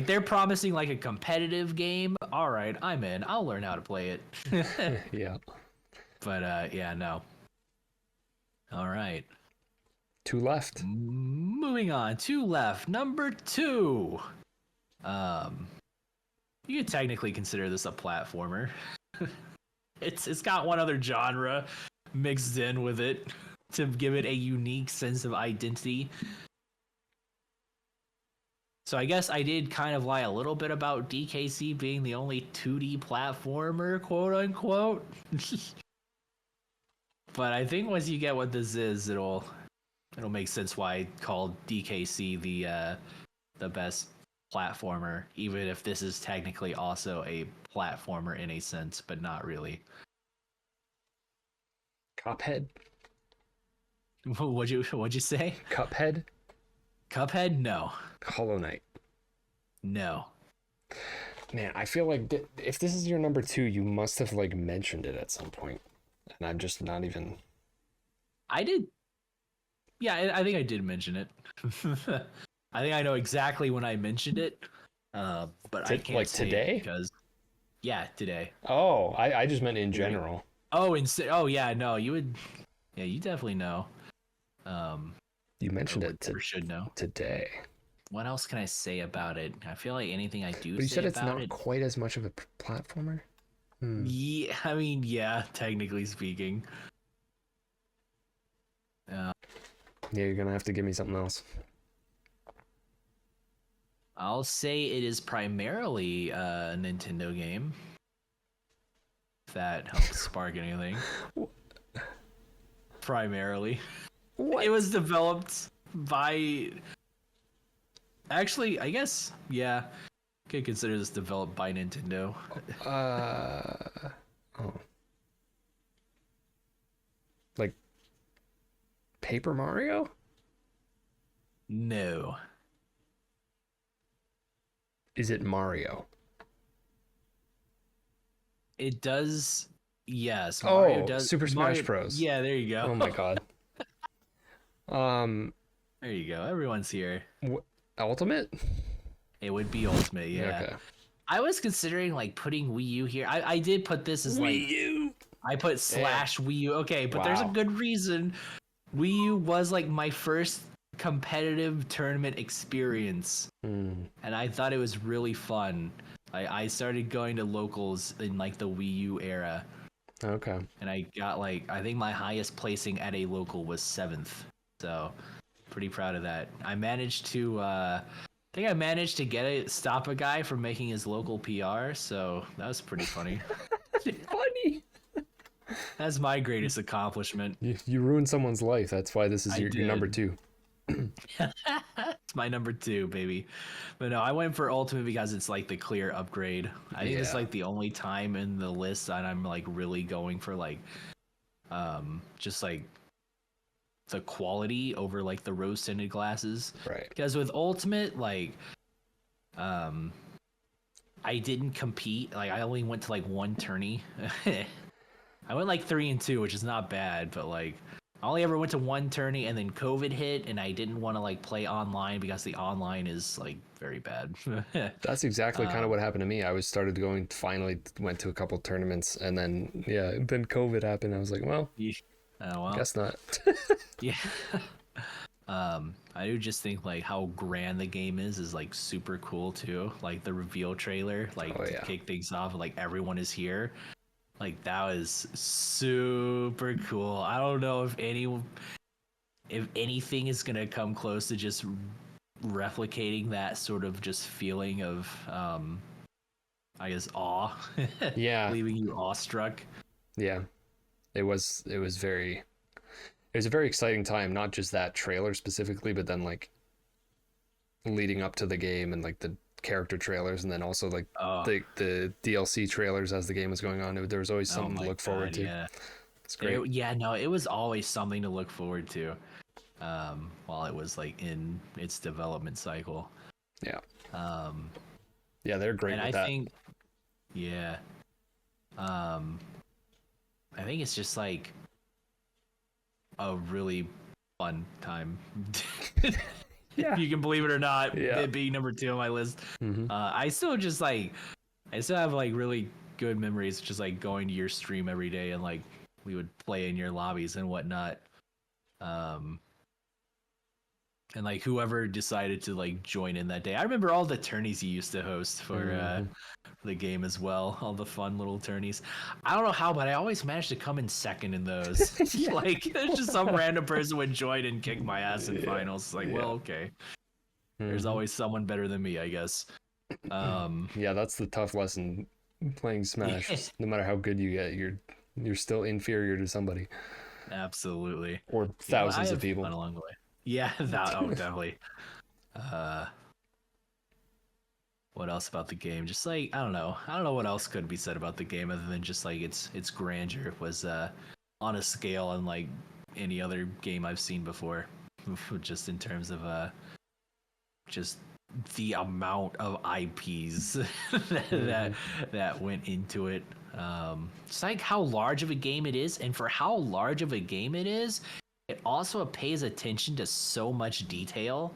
They're promising a competitive game. All right, I'm in. I'll learn how to play it. Yeah. But yeah, no. All right. 2 left. Moving on. 2 left. Number 2. You could technically consider this a platformer. It's got one other genre mixed in with it to give it a unique sense of identity. So I guess I did kind of lie a little bit about DKC being the only 2D platformer, quote unquote. But I think once you get what this is, it'll make sense why I called DKC the best platformer, even if this is technically also a platformer in a sense, but not really. Cuphead. What'd you say? Cuphead. Cuphead? No. Hollow Knight. No. Man, I feel like if this is your number 2, you must have mentioned it at some point, and I'm just not even. I did. Yeah, I think I did mention it. I think I know exactly when I mentioned it, but I can't say today? Because yeah, today. Oh, I just meant in general. Oh, yeah, no, you would. Yeah, you definitely know. You mentioned it should know today. What else can I say about it? I feel like anything I do. But you say said it's about not it, quite as much of a platformer. Yeah, I mean, yeah, technically speaking. Yeah, you're gonna have to give me something else. I'll say it is primarily a Nintendo game. If that helps spark anything. Primarily. What? It was developed by. Actually, I guess, yeah. Could consider this developed by Nintendo. Oh. Like Paper Mario? No. Is it Mario? It does. Yes. Mario does. Super Smash Bros. Yeah, there you go. Oh my god. There you go. Everyone's here. Ultimate? It would be Ultimate, yeah. Okay. I was considering putting Wii U here. I did put this as Wii U. I put / Wii U. Okay, but there's a good reason. Wii U was my first competitive tournament experience. And I thought it was really fun. I started going to locals in the Wii U era. Okay. And I got I think my highest placing at a local was 7th. So pretty proud of that. I managed to stop a guy from making his local PR, so that was pretty funny. Funny. That's my greatest accomplishment. You ruined someone's life. That's why this is your number 2. It's my number 2, baby. But no, I went for Ultimate because it's the clear upgrade. I think it's the only time in the list that I'm really going for just the quality over the rose tinted glasses. Right. Because with Ultimate, I didn't compete. I only went to one tourney. I went 3-2, which is not bad, but I only ever went to one tourney, and then COVID hit, and I didn't want to play online because the online is very bad. That's exactly kind of what happened to me. I finally went to a couple tournaments, and then then COVID happened. I was like, well, guess not. Yeah. I do just think how grand the game is super cool too. The reveal trailer, to kick things off, everyone is here. That was super cool. I don't know if anything is gonna come close to just replicating that sort of just feeling of I guess awe. Yeah. Leaving you awestruck. Yeah, it was a very exciting time, not just that trailer specifically, but then like leading up to the game and like the character trailers, and then also like Oh, the DLC trailers as the game was going on. There was always oh something to my look forward God, to. yeah. It's great. Yeah, no, it was always something to look forward to. While it was like in its development cycle. Yeah, Um, yeah, they're great and with I that. think, yeah, um, I think it's just like a really fun time. Yeah. If you can believe it or not, Yeah. it being number 2 on my list. Mm-hmm. I still have like really good memories, just like going to your stream every day and like we would play in your lobbies and whatnot. Um, and like whoever decided to like join in that day. I remember all the tourneys you used to host for the game as well, all the fun little tourneys. I don't know how, but I always managed to come in second in those. Like there's just some random person would join and kick my ass in finals. It's like, well, okay. There's always someone better than me, I guess. Yeah, that's the tough lesson playing Smash. No matter how good you get, you're still inferior to somebody Absolutely. or You know, thousands I of have people. fun along the way. Yeah, that definitely. Uh what else about the game? Just like I don't know what else could be said about the game other than just like its grandeur was on a scale unlike any other game I've seen before. Just in terms of just the amount of IPs that went into it. It's like how large of a game it is, and for how large of a game it is, it also pays attention to so much detail.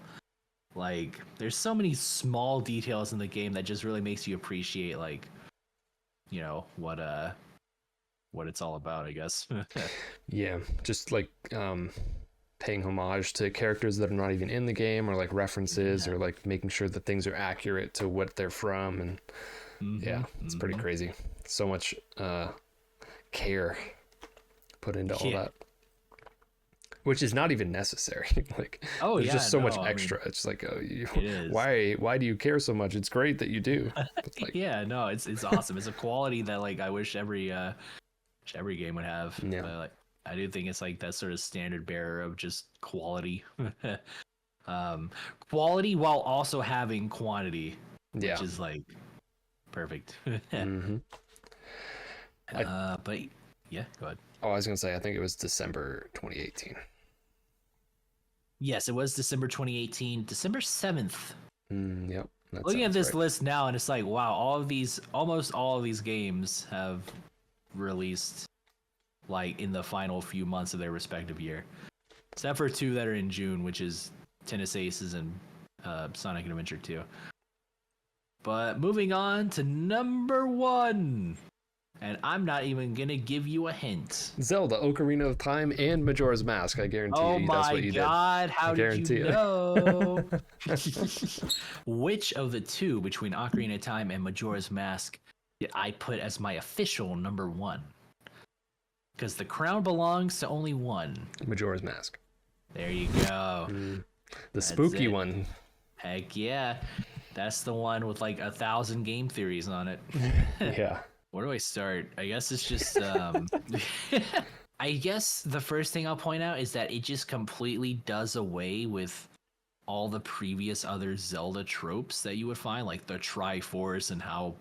Like there's so many small details in the game that just really makes you appreciate like what it's all about, I guess. Yeah, just like paying homage to characters that are not even in the game, or like references, or like making sure that things are accurate to what they're from, and yeah, it's pretty crazy. So much care put into all that, which is not even necessary. Like, there's just so much extra. It's like, why do you care so much? It's great that you do. Like, yeah, no, it's awesome. It's a quality that like I wish every game would have. Yeah. But, like, I do think it's like that sort of standard bearer of just quality. Quality while also having quantity, which is like perfect. But yeah, go ahead. Oh, I was gonna say, I think it was December 2018. Yes, it was December 2018, December 7th. Yep. Looking at this list now, and it's like, wow, almost all of these games have released like in the final few months of their respective year, except for 2 that are in June, which is Tennis Aces and Sonic Adventure 2. But moving on to number 1, and I'm not even gonna give you a hint. Zelda, Ocarina of Time, and Majora's Mask. I guarantee you, that's what you did. Oh my God! How did you know? Which of the 2 between Ocarina of Time and Majora's Mask did I put as my official number 1? Because the crown belongs to only one. Majora's Mask. There you go. That's spooky one. Heck yeah. That's the one with like 1,000 game theories on it. Yeah. Where do I start? I guess it's just I guess the first thing I'll point out is that it just completely does away with all the previous other Zelda tropes that you would find, like the Triforce and how,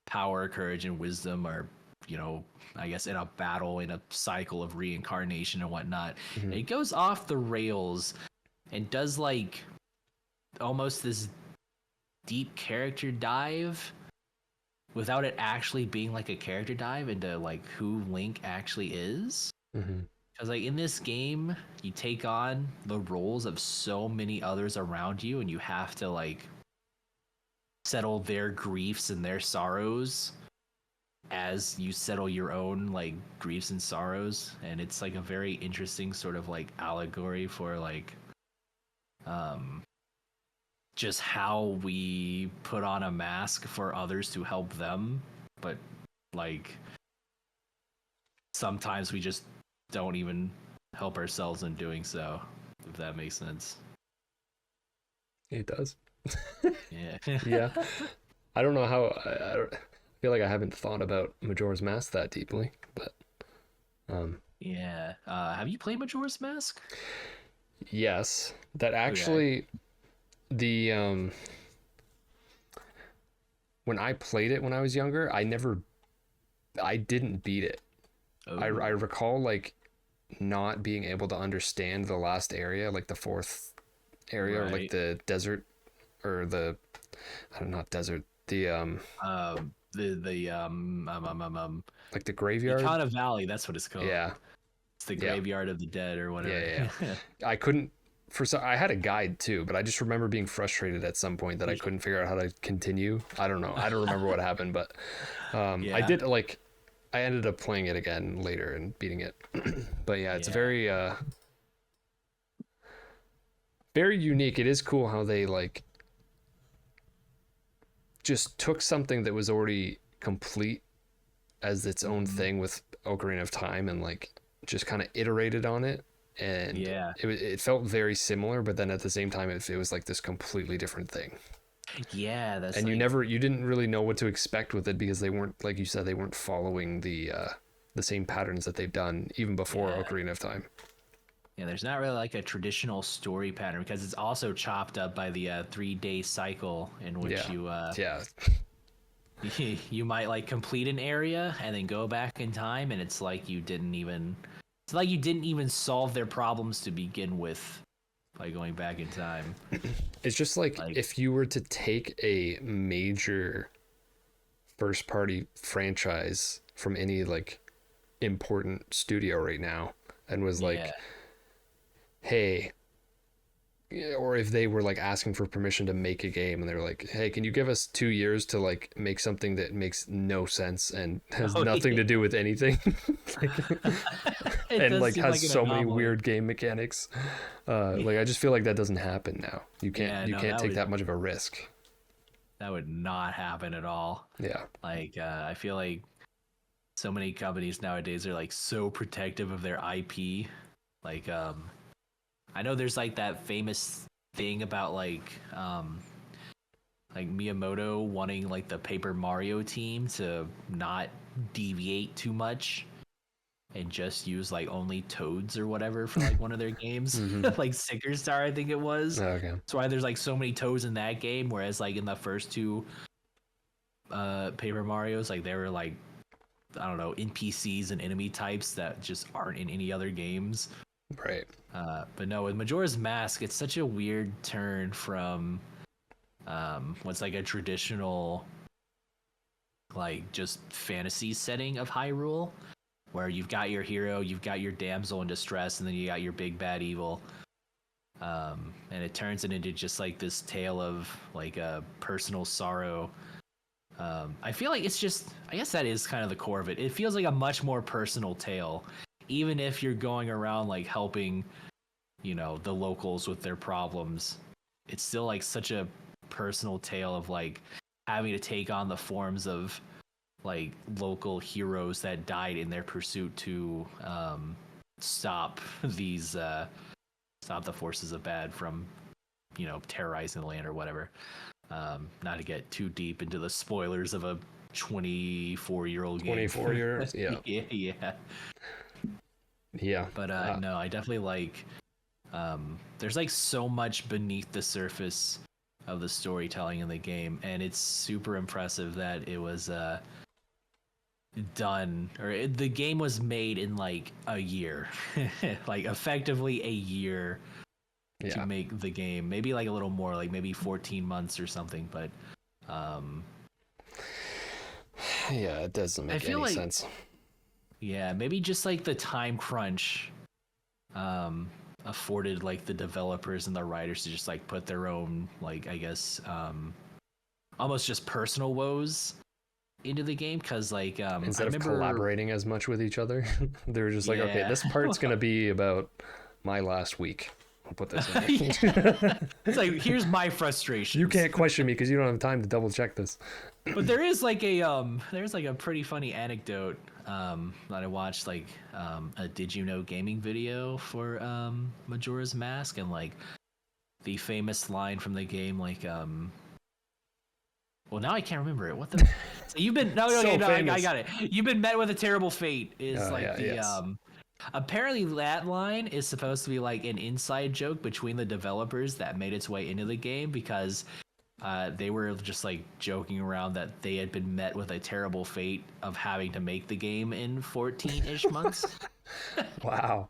power, courage, and wisdom are, I guess in a battle, in a cycle of reincarnation and whatnot. It goes off the rails and does like almost this deep character dive without it actually being like a character dive into like who Link actually is. Because like in this game, you take on the roles of so many others around you, and you have to like settle their griefs and their sorrows as you settle your own like griefs and sorrows. And it's like a very interesting sort of like allegory for like just how we put on a mask for others to help them, but like sometimes we just don't even help ourselves in doing so, if that makes sense. It does. Yeah. Yeah. I don't know how. feel like I haven't thought about Majora's Mask that deeply, but Yeah. Have you played Majora's Mask? yes, that Okay. actually the when I played it when I was younger, I didn't beat it. I Oh, recall like not being able to understand the last area, like the fourth area, or like right. the desert or the I don't know, not desert, the like the The graveyard. Ikana Valley. That's what it's called. Yeah, It's the yeah, graveyard of the dead or yeah, whatever. yeah, yeah. I couldn't for so I had a guide too, but I just remember being frustrated at some point that I couldn't figure out how to continue. I don't know. I don't remember what happened, but I Yeah. did like I ended up playing it again later and beating it. But yeah, it's Yeah. very unique. It is cool how they like just took something that was already complete as its own Mhm. thing with Ocarina of Time and like just kind of iterated on it, and Yeah. it felt very similar, but then at the same time it was like this completely different thing. Yeah. That's And like, you didn't really know what to expect with it because they weren't, like you said, they weren't following the same patterns that they've done even before yeah. Ocarina of Time. Yeah. There's not really like a traditional story pattern because it's also chopped up by the 3 day cycle in which Yeah, yeah, you might like complete an area and then go back in time and it's like you didn't even solve their problems to begin with by going back in time. it's just like Like, if you were to take a major first party franchise from any like important studio right now and was yeah. like, hey, or if they were like asking for permission to make a game and they were like, hey, can you give us 2 years to like make something that makes no sense and has Oh, nothing yeah. to do with anything, like, It and does like seem has like an so many anomaly. weird game mechanics. Yeah. Like I just feel like that doesn't happen now. Yeah, You no, can't that take would that much of a risk. not happen at all. Yeah. Like, I feel like so many companies nowadays are like so protective of their IP. Like, I know there's like that famous thing about like Miyamoto wanting like the Paper Mario team to not deviate too much and just use like only toads or whatever for like one of their games. Mm-hmm. Like Sticker Star, I think it was. Okay. That's why there's like so many toads in that game, whereas like in the first two Paper Marios, like they were like, I don't know, NPCs and enemy types that just aren't in any other games. Right. But no, with Majora's Mask, it's such a weird turn from what's like a traditional like just fantasy setting of Hyrule, where you've got your hero, you've got your damsel in distress, and then you got your big bad evil. And it turns it into just like this tale of like a personal sorrow. I feel like it's just, I guess that is kind of the core of it. It feels like a much more personal tale, even if you're going around like helping, the locals with their problems. It's still like such a personal tale of like having to take on the forms of like local heroes that died in their pursuit to stop these stop the forces of bad from terrorizing the land or whatever. Not to get too deep into the spoilers of a 24-year-old game. 24 years. Yeah. Yeah. Yeah. But no, I definitely like. There's like so much beneath the surface of the storytelling in the game, and it's super impressive that it was done, or the game was made in like a year, like effectively a year to Yeah. make the game. Maybe like a little more, like maybe 14 months or something. But um, Yeah. It doesn't I make feel any like, sense. yeah, maybe just like the time crunch um, afforded like the developers and the writers to just like put their own, like, I guess, almost just personal woes into the game. Cause like, I Instead of remember, collaborating as much with each other, they were just like, okay, yeah. this part's gonna be about my last week. I'll put this Yeah. in. It's like, here's my You frustrations. can't question me because you don't have time to double check this. But there is like a there's like a pretty funny anecdote that I watched, like a Did You Know gaming video for Majora's Mask, and like the famous line from the game, like Well, now I can't remember it. What the? So you've been no, So okay, no, I famous. got it. You've been met with a terrible fate. Is like Yeah, the yes. Apparently that line is supposed to be like an inside joke between the developers that made its way into the game because they were just like joking around that they had been met with a terrible fate of having to make the game in 14-ish months. Wow.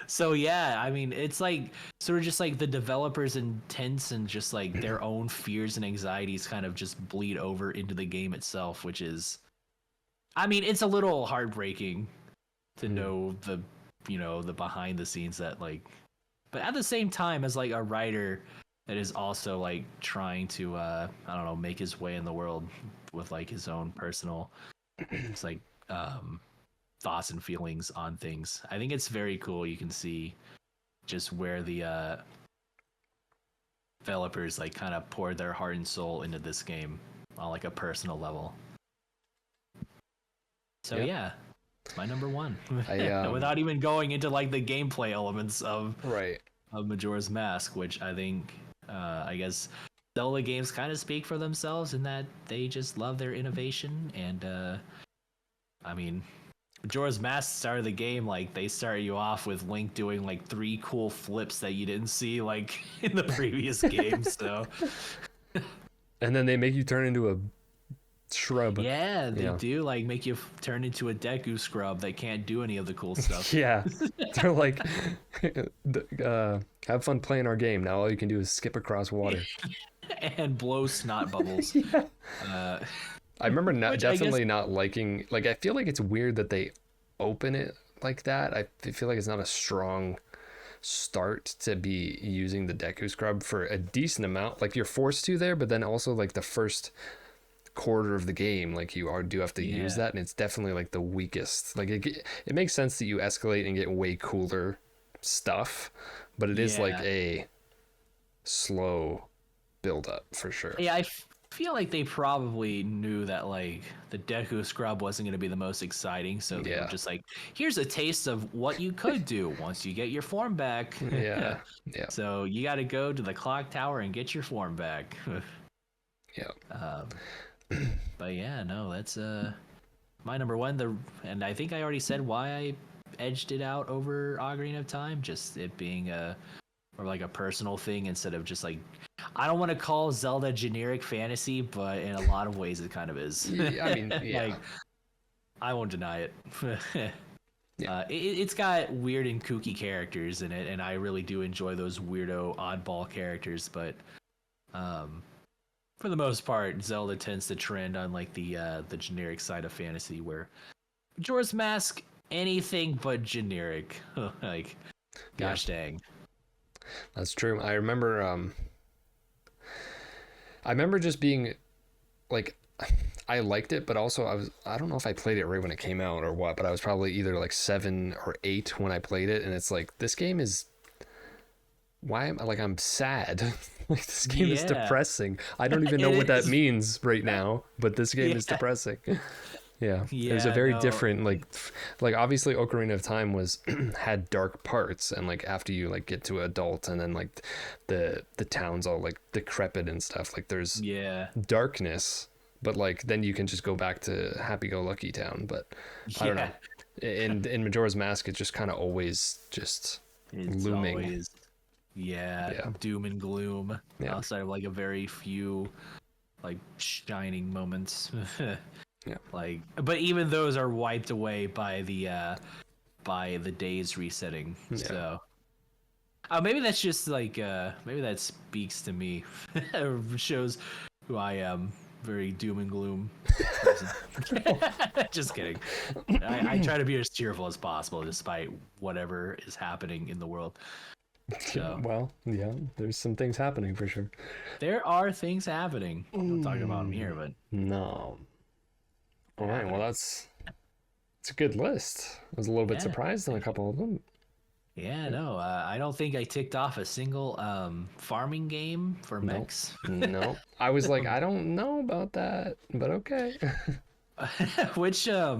So yeah, I mean, it's like sort of just like the developers' intents and just like their own fears and anxieties kind of just bleed over into the game itself, which is, I mean, it's a little heartbreaking to know the behind the scenes that like, but at the same time, as like a writer that is also like trying to, I don't know, make his way in the world with like his own personal, it's like, thoughts and feelings on things. I think it's very cool. You can see just where the developers like kind of poured their heart and soul into this game on like a personal level. So yeah, it's my number one. Without even going into like the gameplay elements of Majora's Mask, which I think I guess Zelda games kind of speak for themselves in that they just love their innovation and I mean, Majora's Mask started the game like they started you off with Link doing like 3 cool flips that you didn't see like in the previous game. So, and then they make you turn into a shrub. Yeah, they do like make you turn into a Deku scrub that can't do any of the cool stuff. Yeah, they're like, have fun playing our game. Now all you can do is skip across water and blow snot bubbles. I remember definitely not liking, like, I feel like it's weird that they open it like that. I feel like it's not a strong start to be using the Deku Scrub for a decent amount. Like, you're forced to there, but then also, like, the first quarter of the game, like, you do have to use that, and it's definitely, like, the weakest. Like, it makes sense that you escalate and get way cooler stuff, but it is, like, a slow build-up, for sure. Yeah, I feel like they probably knew that like the Deku Scrub wasn't going to be the most exciting, so they were just like, here's a taste of what you could do once you get your form back. Yeah. So you got to go to the clock tower and get your form back. But yeah, no, that's my number one. And I think I already said why I edged it out over Ocarina of Time, just it being or like a personal thing instead of just like, I don't want to call Zelda generic fantasy, but in a lot of ways it kind of is. I mean, like, I won't deny it. It's got weird and kooky characters in it, and I really do enjoy those weirdo oddball characters, but for the most part, Zelda tends to trend on like the generic side of fantasy, where Majora's Mask, anything but generic. Like, gosh dang. That's true. I remember just being like, I liked it, but also I don't know if I played it right when it came out or what, but I was probably either like 7 or 8 when I played it, and it's like, this game is, why am I like, I'm sad. Like, this game is depressing. I don't even know what that means right now, but this game is depressing. There's a very different like obviously Ocarina of Time had dark parts, and like after you like get to adult, and then like the town's all like decrepit and stuff, like there's darkness, but like then you can just go back to happy-go-lucky town. But I don't know, in Majora's Mask it's just kind of always just looming. Always, doom and gloom outside of like a very few like shining moments. Like, but even those are wiped away by the days resetting. So maybe that's just like maybe that speaks to me. Shows who I am. Very doom and gloom person. Just kidding. I try to be as cheerful as possible despite whatever is happening in the world. So, well, there's some things happening for sure. There are things happening. I'm not talking about them here, but no. All right, well, it's a good list. I was a little bit surprised on a couple of them. Yeah, no, I don't think I ticked off a single farming game for mechs. No, I was like, I don't know about that, but okay. Which, I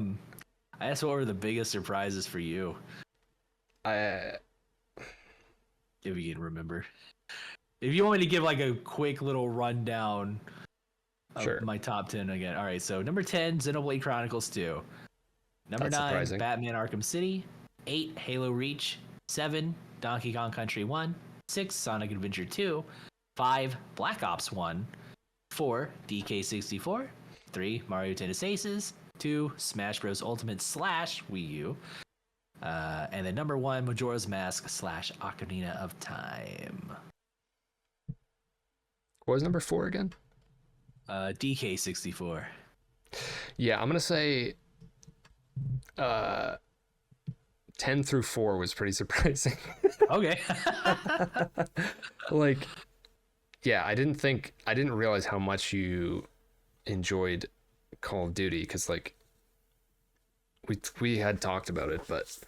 guess, what were the biggest surprises for you? If you can remember. If you want me to give like a quick little rundown Sure. my top 10 again. All right, so number 10, Xenoblade Chronicles 2. Number That's 9, surprising. Batman Arkham City. 8, Halo Reach. 7, Donkey Kong Country 1. 6, Sonic Adventure 2. 5, Black Ops 1. 4, DK64. 3, Mario Tennis Aces. 2, Smash Bros. Ultimate / Wii U. And then number 1, Majora's Mask / Ocarina of Time. What was number 4 again? DK64. Yeah, I'm gonna say 10 through 4 was pretty surprising. Okay. Like, yeah, I didn't realize how much you enjoyed Call of Duty, because like we had talked about it, but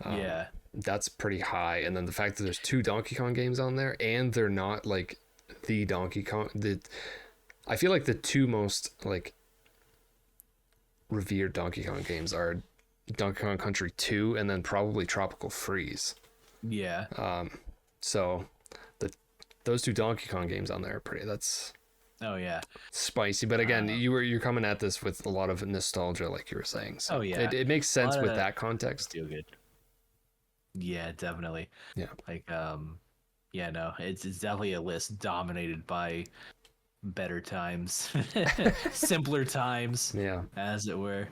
Yeah. that's pretty high. And then the fact that there's 2 Donkey Kong games on there, and they're not like the Donkey Kong. I feel like the 2 most like revered Donkey Kong games are Donkey Kong Country 2 and then probably Tropical Freeze. Yeah. So those 2 Donkey Kong games on there are pretty. That's Oh yeah. spicy. But again, you're coming at this with a lot of nostalgia, like you were saying. So Oh, yeah. it makes sense lot with of- that context. Feel good. Yeah, definitely. Yeah. Like yeah, no, it's definitely a list dominated by better times, simpler times, Yeah. as it were.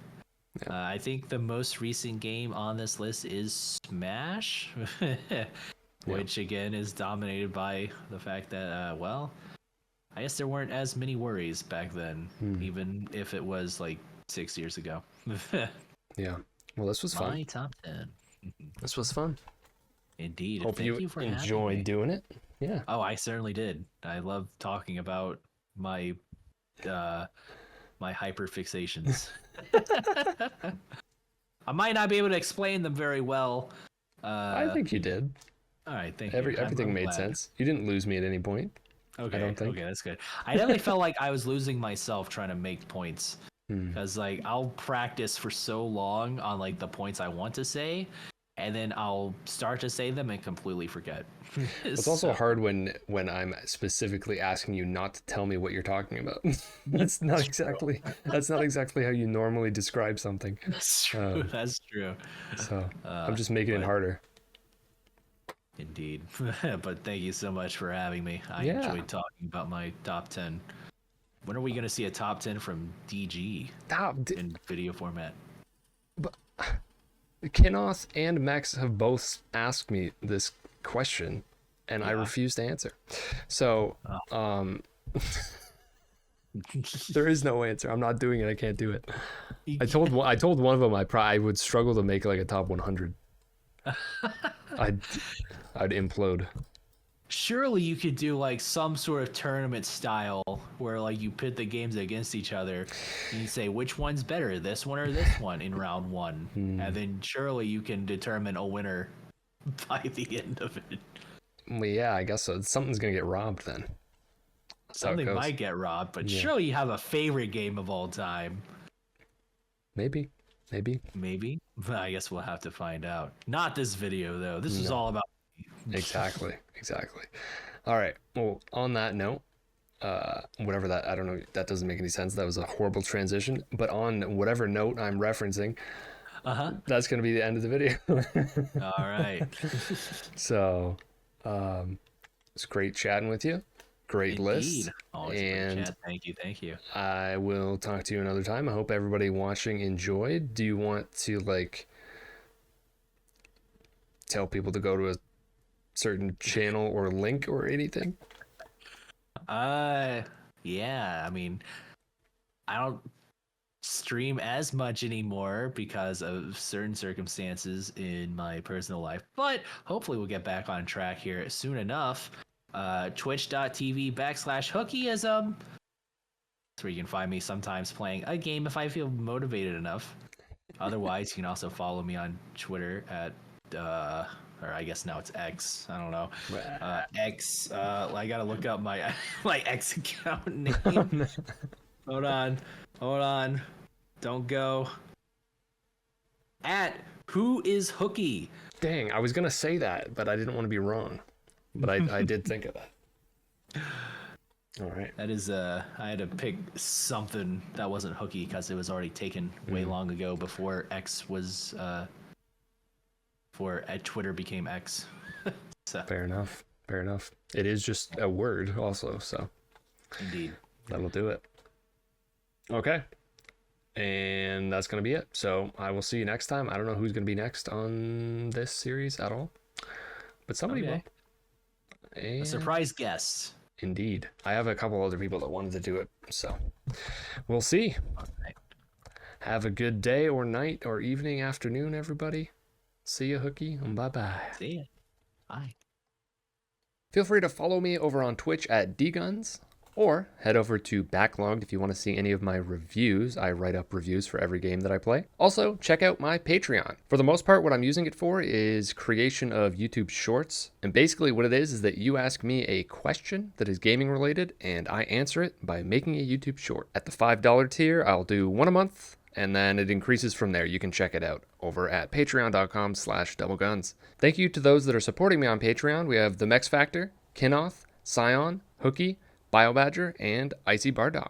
Yeah. I think the most recent game on this list is Smash, which again is dominated by the fact that, well, I guess there weren't as many worries back then, even if it was like 6 years ago. Yeah. Well, this was fun. My top 10. This was fun. Indeed. Hope Thank you you for having enjoyed me. doing it. Yeah. Oh, I certainly did. I love talking about my my hyperfixations. I might not be able to explain them very well. I think you did. All right, thank you. Everything I'm made glad. sense. You didn't lose me at any point. Okay, don't think. okay, that's good. I definitely felt like I was losing myself trying to make points, because like I'll practice for so long on like the points I want to say, and then I'll start to say them and completely forget. It's also hard when I'm specifically asking you not to tell me what you're talking about. That's not exactly how you normally describe something. That's true. That's true. So I'm just making it harder. Indeed. But thank you so much for having me. I Yeah. enjoyed talking about my top 10. When are we going to see a top 10 from DG in video format? Kinoth and Max have both asked me this question, and I refuse to answer. So there is no answer. I'm not doing it. I can't do it. I told one of them I would struggle to make like a top 100. I'd implode. Surely you could do like some sort of tournament style where like you pit the games against each other and you say which one's better, this one or this one in round 1, and then surely you can determine a winner by the end of it. Well, yeah, I guess so. Something's gonna get robbed then. That's how it Something goes. might get robbed, but Yeah. surely you have a favorite game of all time. Maybe. Maybe. I guess we'll have to find out. Not this video though. This is all about Exactly. All right. Well, on that note, whatever that, I don't know, that doesn't make any sense. That was a horrible transition. But on whatever note I'm referencing, that's going to be the end of the video. all right. So, it's great chatting with you. Great list. Indeed. Always a great And chat. Thank you. I will talk to you another time. I hope everybody watching enjoyed. Do you want to like tell people to go to a certain channel or link or anything? Yeah, I mean, I don't stream as much anymore because of certain circumstances in my personal life, but hopefully we'll get back on track here soon enough. Twitch.tv/Hooky is that's where you can find me sometimes playing a game if I feel motivated enough. Otherwise, you can also follow me on Twitter at or I guess now it's X. I don't know. X. I gotta look up my my X account name. Hold on. Don't go. At who is Hooky? Dang, I was gonna say that, but I didn't want to be wrong. But I did think of that. All right. That is, I had to pick something that wasn't Hooky because it was already taken way long ago before X was, before Twitter became X. So. Fair enough. Fair enough. It is just a word also, so. Indeed. That'll do it. Okay. And that's going to be it. So I will see you next time. I don't know who's going to be next on this series at all, but somebody will. And a surprise guest. Indeed. I have a couple other people that wanted to do it, so we'll see. Okay. Have a good day or night or evening, afternoon, everybody. See you, Hooky, and bye-bye. See ya. Bye. Feel free to follow me over on Twitch at dguns, or head over to Backlogged if you want to see any of my reviews. I write up reviews for every game that I play. Also, check out my Patreon. For the most part, what I'm using it for is creation of YouTube shorts. And basically what it is that you ask me a question that is gaming related, and I answer it by making a YouTube short. At the $5 tier, I'll do one a month, and then it increases from there. You can check it out over at patreon.com/doubleguns. Thank you to those that are supporting me on Patreon. We have The Mex Factor, Kinoth, Scion, Hooky, BioBadger, and Icy Bardock.